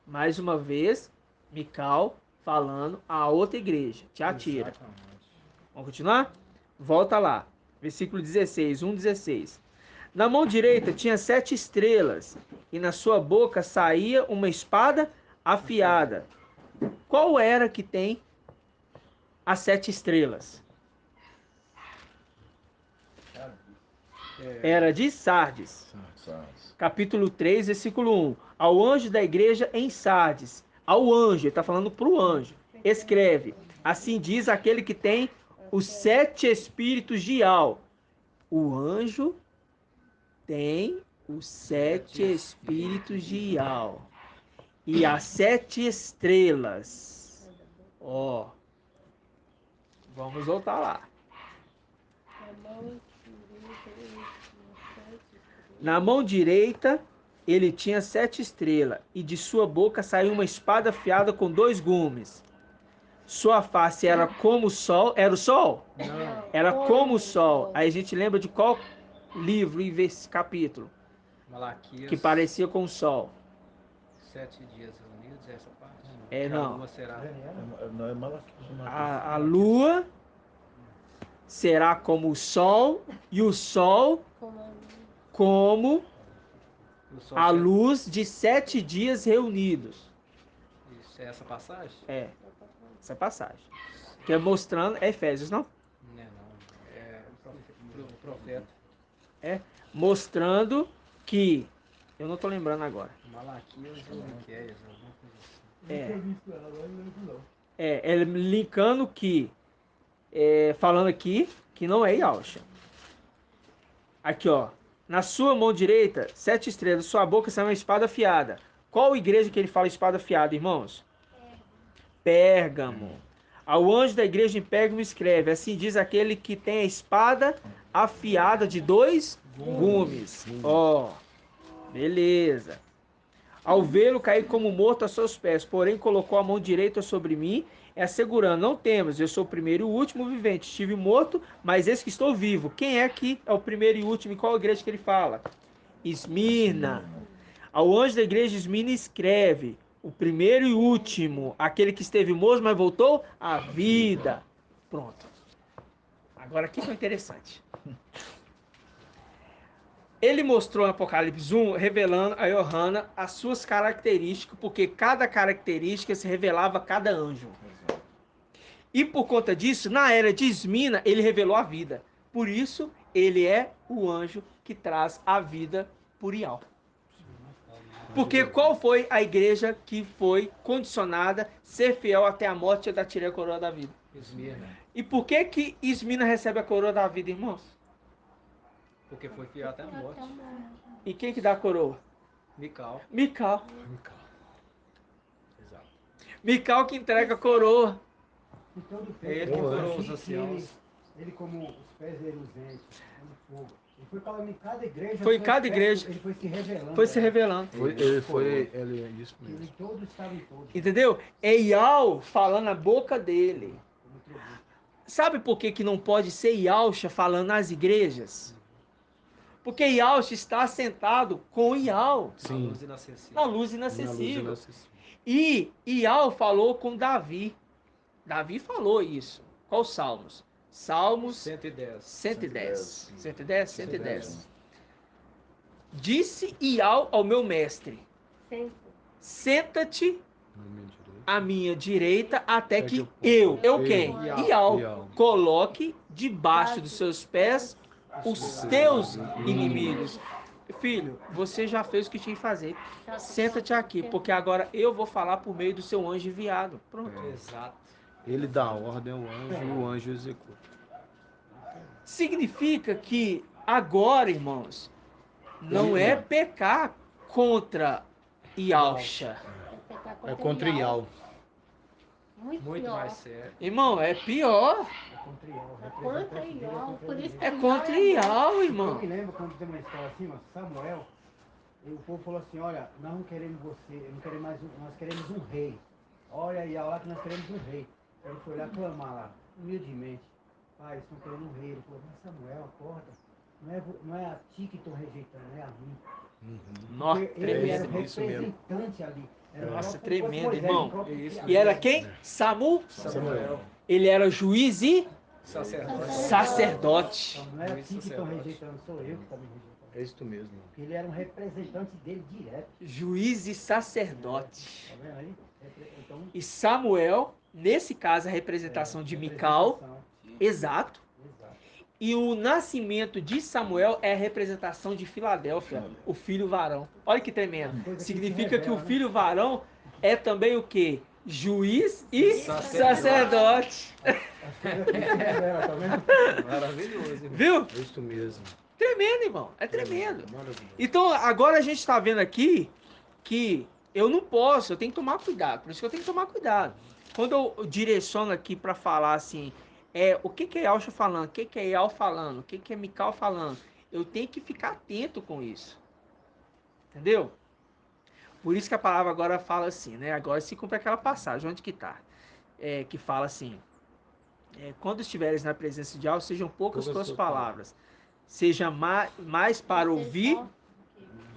Mais uma vez, Mical falando a outra igreja, Tiatira. Exatamente. Vamos continuar? Volta lá. Versículo 16, 1:16. Na mão direita tinha 7 estrelas, e na sua boca saía uma espada afiada. Qual era que tem as 7 estrelas? Era de Sardes. Capítulo 3, versículo 1. Ao anjo da igreja em Sardes. Ao anjo, ele está falando para o anjo. Escreve: assim diz aquele que tem os 7 espíritos de Ial. O anjo tem os 7 espíritos de Ial. E as 7 estrelas. Ó. Vamos voltar lá. Na mão direita ele tinha 7 estrelas, e de sua boca saiu uma espada afiada com 2 gumes. Sua face era como o sol. Era o sol? Não. Era como o sol. Aí a gente lembra de qual livro e capítulo? Malaquias. Que parecia com o sol. 7 dias reunidos, essa parte. É, Que não. A lua será. Não é Malaquias. A lua será como o sol, e o sol como O sol a será- luz de 7 dias reunidos. Isso é essa passagem? É, essa passagem. Que é mostrando, é Efésios, não? Não, não. É o profeta. É, mostrando que, eu não tô lembrando agora. Malaquias ou Miqueias, alguma coisa assim. Ele linkando que, falando aqui, que não é Yalcha. Aqui, ó. Na sua mão direita, 7 estrelas, sua boca saiu uma espada afiada. Qual igreja que ele fala espada afiada, irmãos? Pérgamo. Ao anjo da igreja em Pérgamo escreve: assim diz aquele que tem a espada afiada de 2 gumes. Ó, beleza. Ao vê-lo cair como morto a seus pés, porém colocou a mão direita sobre mim, assegurando: não temas, eu sou o primeiro e o último vivente. Estive morto, mas eis que estou vivo. Quem é que é o primeiro e o último? Em qual igreja que ele fala? Esmirna. Ao anjo da igreja de Esmirna escreve: o primeiro e último, aquele que esteve morto, mas voltou à vida. Pronto. Agora aqui que é interessante. Ele mostrou no Apocalipse 1, revelando a Johanna as suas características, porque cada característica se revelava a cada anjo. E por conta disso, na era de Esmina, ele revelou a vida. Por isso, ele é o anjo que traz a vida por Ial. Porque qual foi a igreja que foi condicionada a ser fiel até a morte e da tirar a coroa da vida? Esmirna. E por que que Esmina recebe a coroa da vida, irmãos? Porque foi fiel até a morte. E quem que dá a coroa? Mical. Mical. Exato. Mical que entrega a coroa. E todo É ele tempo, que eu curou acho os que anciãos. ele como os pés reluzentes, como fogo. Ele foi falando em cada igreja. Foi em seus cada pés, igreja. Ele foi se revelando. Foi se revelando. Ele é isso mesmo. Ele todo estava em todos. Entendeu? É Ial falando na boca dele. Sabe por que, que não pode ser Ialcha falando nas igrejas? Porque Ialcha está sentado com Ial, Na luz inacessível. na luz inacessível. E Ial falou com Davi. Davi falou isso. Qual Salmos? Salmos 110. 110. 110? 110. Disse Ial ao meu mestre: senta-te à minha direita até que eu quem? Ial, coloque debaixo dos seus pés os teus inimigos. Filho, você já fez o que tinha que fazer. Senta-te aqui, porque agora eu vou falar por meio do seu anjo enviado. Pronto. Exato. Ele dá a ordem ao anjo e o anjo executa. Significa que agora, irmãos, não é pecar contra Ialcha. É contra Ial. Muito Muito pior. mais sério. Irmão, é pior. É contra Ial. É contra Ial. Por isso que É Ial contra bom. Ial, Eu irmão. me lembro quando tem uma história assim, ó, Samuel, e o povo falou assim, olha, nós não queremos você, não queremos mais nós queremos um rei. Olha Ial lá que nós queremos um rei. Ele foi lá clamar lá, humildemente. Pai, eles estão querendo um rei. Ele falou, mas Samuel, acorda. Não é a ti que estão rejeitando, é a mim. Nossa, Porque ele era o tremendo. isso mesmo. representante ali. Era Nossa, como se fosse tremendo, Moisés, irmão. o próprio Isso. Criador. E era quem? Samuel. Ele era juiz e Sacerdote. sacerdote. Então, não é a Juiz ti que estão sacerdote. rejeitando, sou eu que estou me rejeitando. É isso mesmo. Porque ele era um representante dele direto. Juiz e sacerdote. Tá vendo aí? Então, E Samuel, nesse caso, a representação de Mical, representação. exato. Exato. E o nascimento de Samuel é a representação de Filadélfia, o filho varão. Olha que tremendo. Coisa que Significa se que o revela, filho varão é também o quê? Juiz e Sacerdote. sacerdote. As coisas que se revelam, tá vendo? Maravilhoso, irmão. Viu? É isso mesmo. Tremendo, irmão. É tremendo. Maravilhoso. Então, agora a gente está vendo aqui que eu não posso, eu tenho que tomar cuidado. Por isso que eu tenho que tomar cuidado. Quando eu direciono aqui para falar assim, o que é Yalcha falando, o que é Ial falando, o que é Mical falando, eu tenho que ficar atento com isso. Entendeu? Por isso que a palavra agora fala assim, né? Agora se cumpre aquela passagem, onde que tá? Que fala assim, quando estiveres na presença de Ial, sejam poucas tuas palavras. Seja mais para ouvir.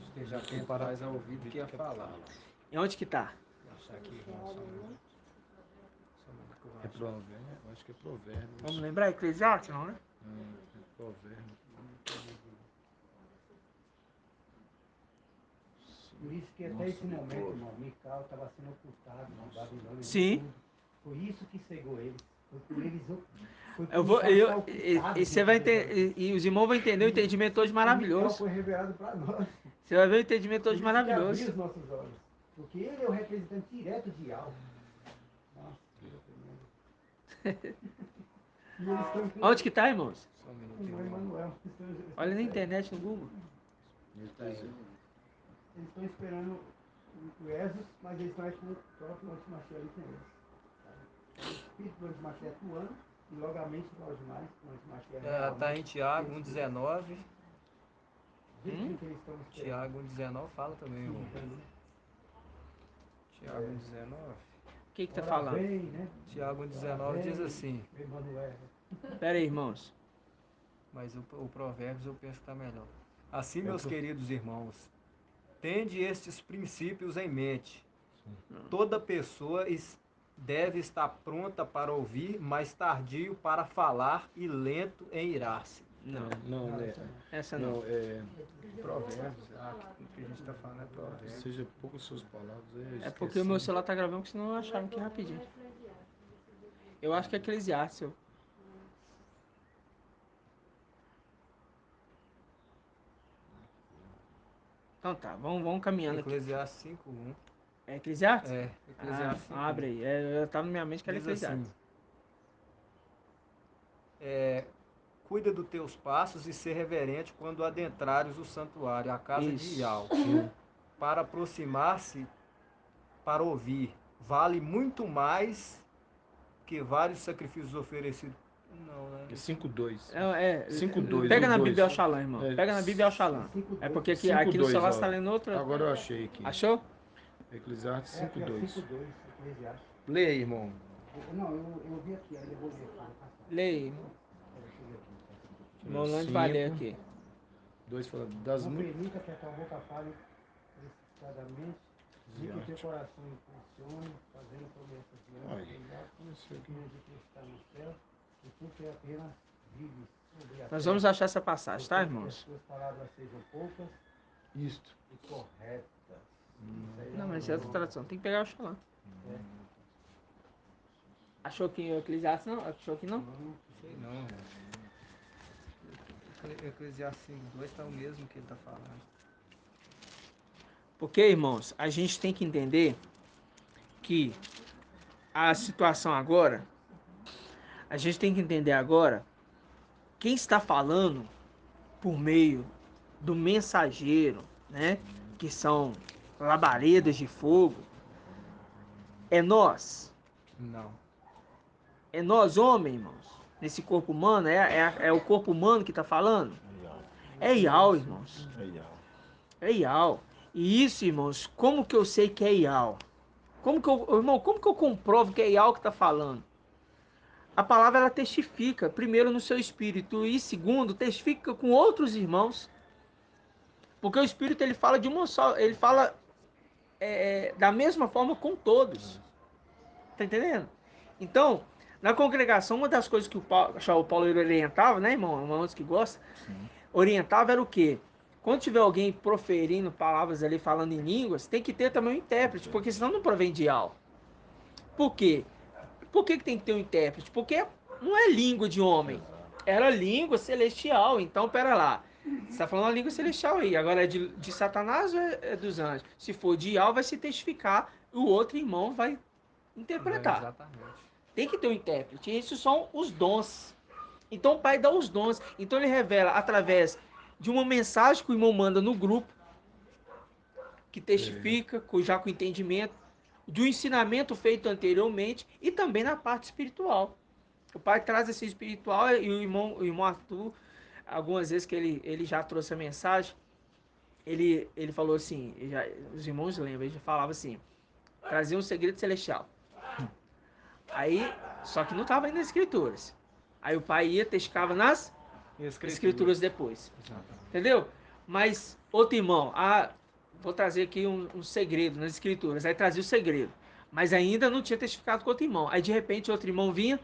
Esteja atento mais a ouvir do que a falar. E onde que tá? Vou achar aqui, irmão, só um minuto. Só um minuto que eu vou É achar. provérbio, eu acho que é provérbio. Vamos lembrar? Eclesiastes, não, né? É provérbio. Por isso que até esse momento, irmão, Mical estava sendo ocultado na Babilônia. Sim. Tudo. Foi isso que cegou eles. Foi por eles. Foi por Eu vou, Mical eu, estar ocultado e você vai dentro entender, e os irmãos vão entender o entendimento hoje Mical maravilhoso. foi revelado para nós. Você vai ver o entendimento Por hoje isso que abriu maravilhoso. os nossos olhos. Porque ele é o representante direto de Ial. Nossa, que tremendo. E eles estão com Onde que tá, irmãos? Só um minuto, o irmão. Emanuel. Olha na internet, no Google. Eles estão esperando o Esos, mas eles estão com o próprio Antimachia ali com eles. O espírito do Antimachia atuando e logamente logo demais o Antimachia Tá em Tiago 1,19. Vê quem que eles estão esperando. Tiago 1,19 fala também, irmão. Tiago 1,19. O que que tá Ora falando? bem, né? Tiago 1,19 diz assim. Emanuel. Pera aí, irmãos. Mas o Provérbios eu penso que está melhor. Assim, meus queridos irmãos, tende estes princípios em mente. Toda pessoa deve estar pronta para ouvir, mas tardio para falar e lento em irar-se. Não, Não, né? essa não. Não, Provérbios, o que a gente está falando é Provérbios. seja poucas suas palavras. É porque o meu celular tá gravando, porque senão eu achava que ia rapidinho. Eu acho que é Eclesiastes. Então tá, vamos caminhando aqui. Eclesiastes 5:1. É Eclesiastes? Eclesiastes 5:1. Abre aí. Eu tava na minha mente que era Diz Eclesiastes. assim, cuida dos teus passos e ser reverente quando adentrares o santuário, a casa Isso. de Ial, para aproximar-se, para ouvir. Vale muito mais que vários sacrifícios oferecidos. Não, né? 5:2. 5:2. 5:2, Pega o na dois. Bíblia Oxalã, irmão. É. Pega na Bíblia Oxalã. É porque aqui no 5:2, celular ó. você tá lendo outra. Agora eu achei aqui. Achou? Eclesiastes 5:2. 5:2. Eclesiastes. Leia aí, irmão. Não, eu vi aqui, aí eu vou ver aqui. Leia, irmão. Irmão Lande vai ler aqui. 2 fala das Não muitas. permita que a tua boca fale precipitadamente, nem que o teu coração impulsione, fazendo promessas grandes, de que está no céu, e tu que apenas vives sobre a Nós terra. vamos achar essa passagem, tá, Que as irmãos? tuas palavras sejam poucas Isto. e corretas. Isso aí Não, mas é outra tradução. Tem que pegar o Oxalã. Achou que o Eclesiastes não? Achou que não? Não sei não. Eclesiastes 5:2 está o mesmo que ele está falando. Porque, irmãos, a gente tem que entender que a situação agora, a gente tem que entender agora quem está falando por meio do mensageiro, né? Que são labaredas de fogo, é nós. Não. É nós, homens, irmãos. Nesse corpo humano, é o corpo humano que está falando? É Ial, irmãos. É Ial. E isso, irmãos, como que eu sei que é Ial? Como que eu comprovo que é Ial que está falando? A palavra ela testifica, primeiro no seu espírito e segundo, testifica com outros irmãos. Porque o espírito ele fala de uma só, ele fala da mesma forma com todos. Tá entendendo? Então, na congregação, uma das coisas que o Paulo orientava, né, irmãos que gosta, orientava era o quê? Quando tiver alguém proferindo palavras ali, falando em línguas, tem que ter também um intérprete, porque senão não provém de algo. Por quê? Por que tem que ter um intérprete? Porque não é língua de homem, era língua celestial. Então, pera lá. Você está falando a língua celestial aí. Agora é de Satanás ou é dos anjos? Se for de Ial, vai se testificar. O outro irmão vai interpretar. Exatamente. Tem que ter um intérprete. E esses são os dons. Então o Pai dá os dons. Então ele revela através de uma mensagem que o irmão manda no grupo, que testifica, já com entendimento, de um ensinamento feito anteriormente e também na parte espiritual. O Pai traz esse espiritual e o irmão Arthur, algumas vezes que ele já trouxe a mensagem, ele falou assim, os irmãos lembram, ele já falava assim, trazia um segredo celestial. Aí, só que não estava ainda nas escrituras. Aí o pai ia, testificava nas escrituras depois. Exatamente. Entendeu? Mas, outro irmão, vou trazer aqui um segredo nas escrituras. Aí trazia o segredo. Mas ainda não tinha testificado com outro irmão. Aí de repente outro irmão vinha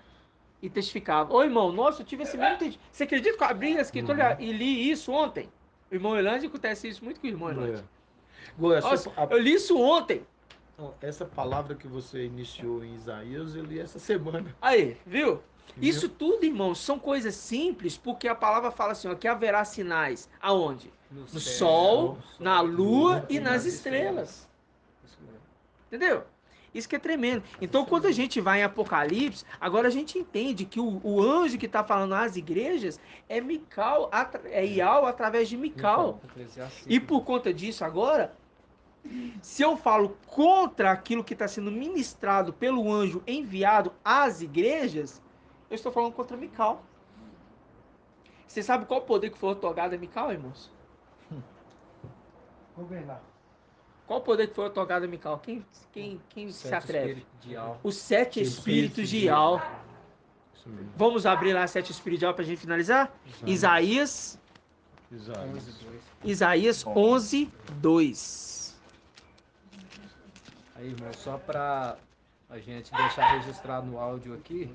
e testificava. Ô irmão, nossa, eu tive esse mesmo testificado. Você acredita que eu abri a escritura e li isso ontem? O irmão Elândio acontece isso muito com o irmão Elândio. Nossa, eu li isso ontem. Essa palavra que você iniciou em Isaías, eu li essa semana. Aí, viu? Isso tudo, irmãos, são coisas simples, porque a palavra fala assim, ó, que haverá sinais. Aonde? No sol, na lua e nas estrelas. Entendeu? Isso que é tremendo. Então, quando a gente vai em Apocalipse, agora a gente entende que o anjo que está falando às igrejas é Mical, é Ial através de Mical. E por conta disso, agora, se eu falo contra aquilo que está sendo ministrado pelo anjo enviado às igrejas, eu estou falando contra Mical. Você sabe qual poder que foi otorgado a Mical, irmãos? Governar. Qual poder que foi otorgado a Mical? Quem se atreve? Os 7 espíritos de Ial. Vamos abrir lá 7 espíritos de Ial para a gente finalizar? Isaías 11, 2. Aí, irmão, só para a gente deixar registrado no áudio aqui,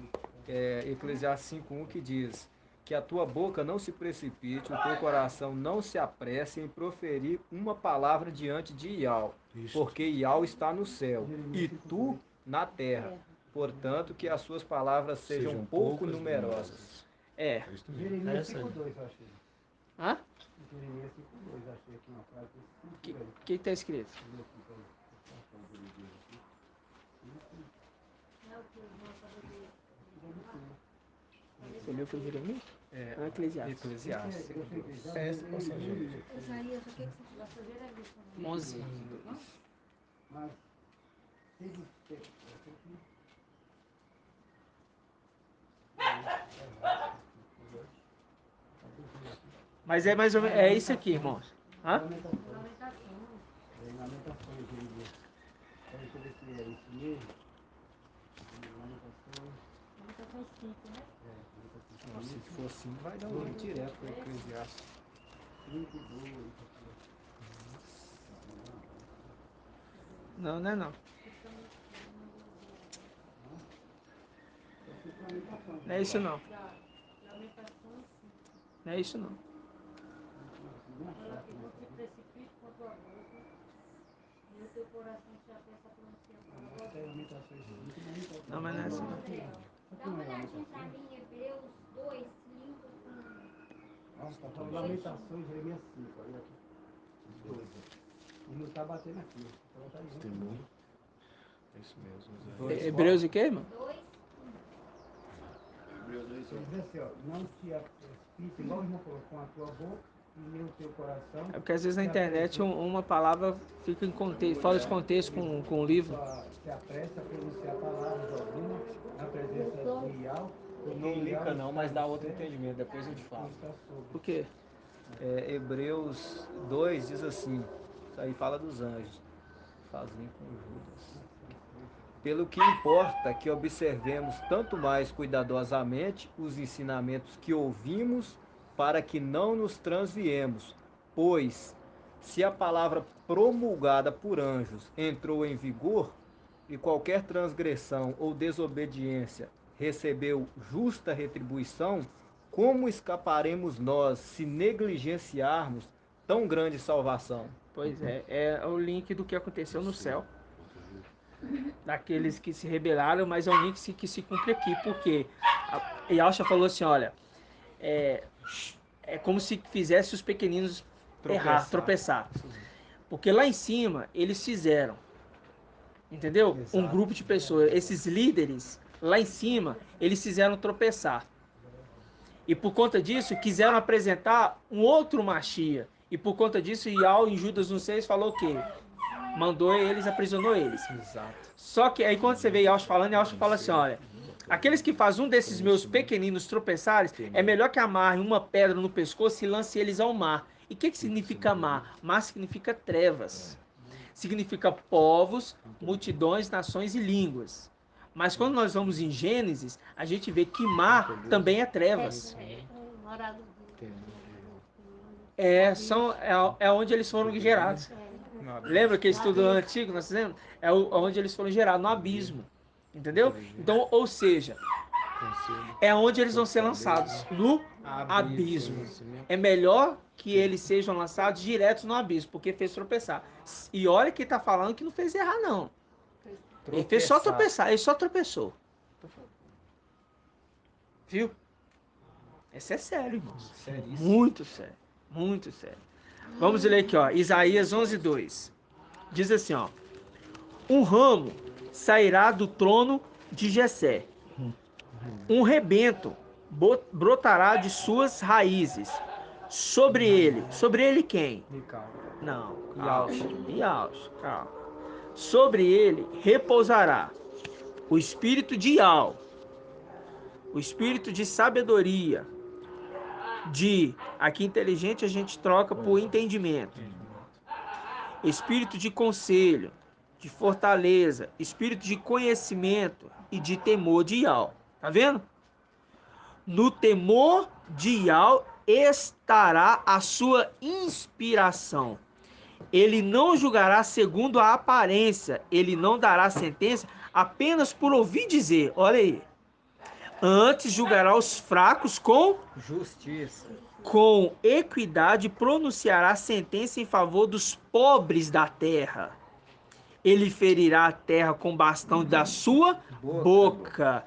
Eclesiastes 5:1 que diz que a tua boca não se precipite, o teu coração não se apresse em proferir uma palavra diante de Ial, porque Ial está no céu e tu na terra. Portanto, que as suas palavras sejam pouco numerosas. Jeremias 5:2, eu achei. Hã? Jeremias 5:2, achei aqui uma frase. O que está escrito? Você leu foi Jeremias? Não, Eclesiastes. Eclesiastes. Isaías, o que você gosta de Jeremias? 11. Mas, Mas é mais ou menos. É isso aqui, irmãos. Hã? Lamentações, Jeremias. Deixa eu ver se é isso mesmo. Lamentações 5, né? Se for assim, vai dar um link direto para Eclesiastes. 5:2. Não, não é não. Não é isso não. Lamentações 5. Não é isso não. Fala que não se precipite com a tua boca e o teu coração se apressa a pronunciar a palavra. Não, mas não é assim não. Dá uma olhadinha pra mim, Hebreus 2, 5 com... Nossa, tá falando Lamentações, Jeremias 5. Olha aqui. 2. E não tá batendo aqui. Então tá aí. É isso mesmo. Hebreus e quê, irmão? 2, Ele diz assim, ó, não se precipite, igual o irmão falou, com a tua boca e nem o teu coração. É porque às vezes na internet uma palavra fica em contexto, fora de contexto com o livro. Se apressa a pronunciar palavras alguma presença de Iau. Não linka não, mas dá outro entendimento, depois eu te falo. Por quê? Hebreus 2 diz assim, isso aí fala dos anjos, fazem com Judas. Pelo que importa que observemos tanto mais cuidadosamente os ensinamentos que ouvimos, para que não nos transviemos, pois se a palavra promulgada por anjos entrou em vigor, e qualquer transgressão ou desobediência recebeu justa retribuição, como escaparemos nós se negligenciarmos tão grande salvação? Pois é o link do que aconteceu no céu. Daqueles que se rebelaram, mas é um link que se cumpre aqui, porque Yahshua falou assim, olha, é como se fizesse os pequeninos tropeçar. Porque lá em cima, eles fizeram, entendeu? Exato. Um grupo de pessoas, esses líderes, lá em cima, eles fizeram tropeçar. E por conta disso, quiseram apresentar um outro Machia. E por conta disso, Yahweh em Judas 1,6 falou o quê? Mandou eles, aprisionou eles. Exato. Só que aí quando você vê Yahshua falando, Yahshua fala assim, olha, aqueles que fazem um desses meus pequeninos tropeçares, é melhor que amarrem uma pedra no pescoço e lance eles ao mar. E o que significa mar? Mar significa trevas. Significa povos, multidões, nações e línguas. Mas quando nós vamos em Gênesis, a gente vê que mar também é trevas. É onde eles foram gerados. Lembra que estudo antigo nós fizemos? É onde eles foram gerados, no abismo. Entendeu? Então, ou seja, é onde eles vão ser lançados, no abismo. É melhor que eles sejam lançados direto no abismo, porque fez tropeçar. E olha que tá falando que não fez errar, não. Ele fez só tropeçar, ele só tropeçou. Viu? Esse é sério, irmãos. Muito sério. Muito sério. Vamos ler aqui, ó. Isaías 11:2. Diz assim, ó. Um ramo sairá do trono de Jessé. Um rebento brotará de suas raízes. Sobre ele quem? Não. Yahshua. Calma. Sobre ele repousará o espírito de Yahweh, o espírito de sabedoria, aqui inteligente a gente troca por entendimento, espírito de conselho, de fortaleza, espírito de conhecimento e de temor de Yahweh. Tá vendo? No temor de Yahweh estará a sua inspiração. Ele não julgará segundo a aparência, ele não dará sentença apenas por ouvir dizer. Olha aí. Antes julgará os fracos com justiça. Com equidade pronunciará sentença em favor dos pobres da terra. Ele ferirá a terra com o bastão da sua boca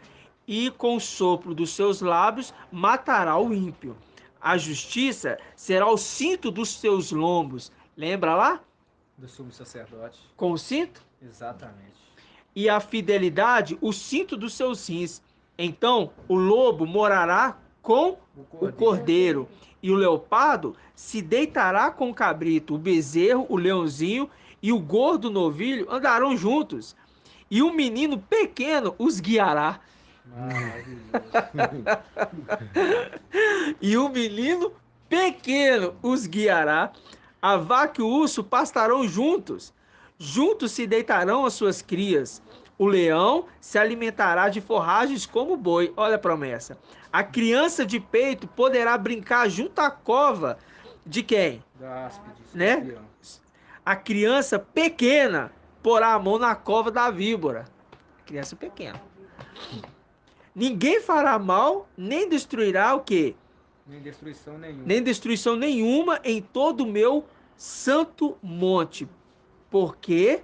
e com o sopro dos seus lábios matará o ímpio. A justiça será o cinto dos seus lombos. Lembra lá? Do sumo sacerdote. Com o cinto? Exatamente. E a fidelidade, o cinto dos seus rins. Então o lobo morará com o cordeiro. E o leopardo se deitará com o cabrito. O bezerro, o leãozinho e o gordo novilho andarão juntos. E o menino pequeno os guiará. E o menino pequeno os guiará. A vaca e o urso pastarão juntos. Juntos se deitarão as suas crias. O leão se alimentará de forragens como o boi. Olha a promessa. A criança de peito poderá brincar junto à cova de quem? Da áspides, né? A criança pequena porá a mão na cova da víbora. Criança pequena. Ninguém fará mal, nem destruirá o quê? Nem destruição nenhuma. Nem destruição nenhuma em todo o meu santo monte. Por quê?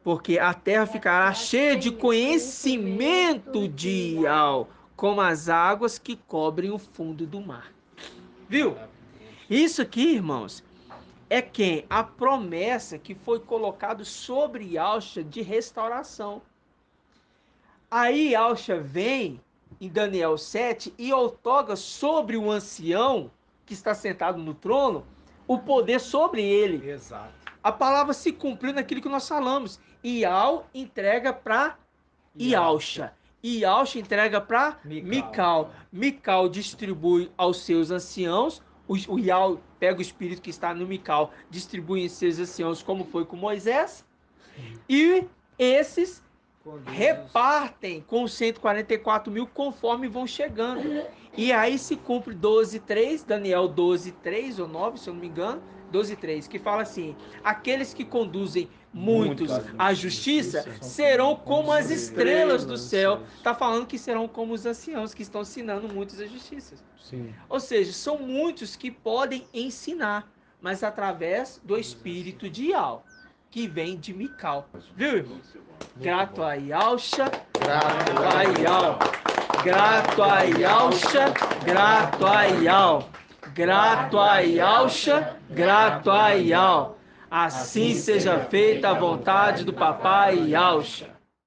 Porque a terra ficará cheia de conhecimento de Yahweh, como as águas que cobrem o fundo do mar. Viu? Isso aqui, irmãos, é quem? A promessa que foi colocada sobre Yahshua de restauração. Aí Yahshua vem em Daniel 7 e outorga sobre o ancião que está sentado no trono o poder sobre ele. Exato. A palavra se cumpriu naquilo que nós falamos. E Yahweh entrega para Yalcha. Yalcha entrega para Mical. Mical distribui aos seus anciãos. O Yal pega o espírito que está no Mical, distribui em seus anciãos, como foi com Moisés. E esses repartem com os 144 mil conforme vão chegando. E aí se cumpre 12:3, Daniel 12:3 ou 9, se eu não me engano, 12:3, que fala assim: aqueles que conduzem muitos à justiça serão como as estrelas do céu. Está falando que serão como os anciãos que estão ensinando muitos à justiça. Sim. Ou seja, são muitos que podem ensinar, mas através do espírito de Yal, que vem de Mical. Viu, irmão? Grato a Yalcha, grato a Yal. Grato a Yalcha, grato a Yal. Grato a Yalcha, grato a Yal. Assim seja feita a vontade do papai Yalcha.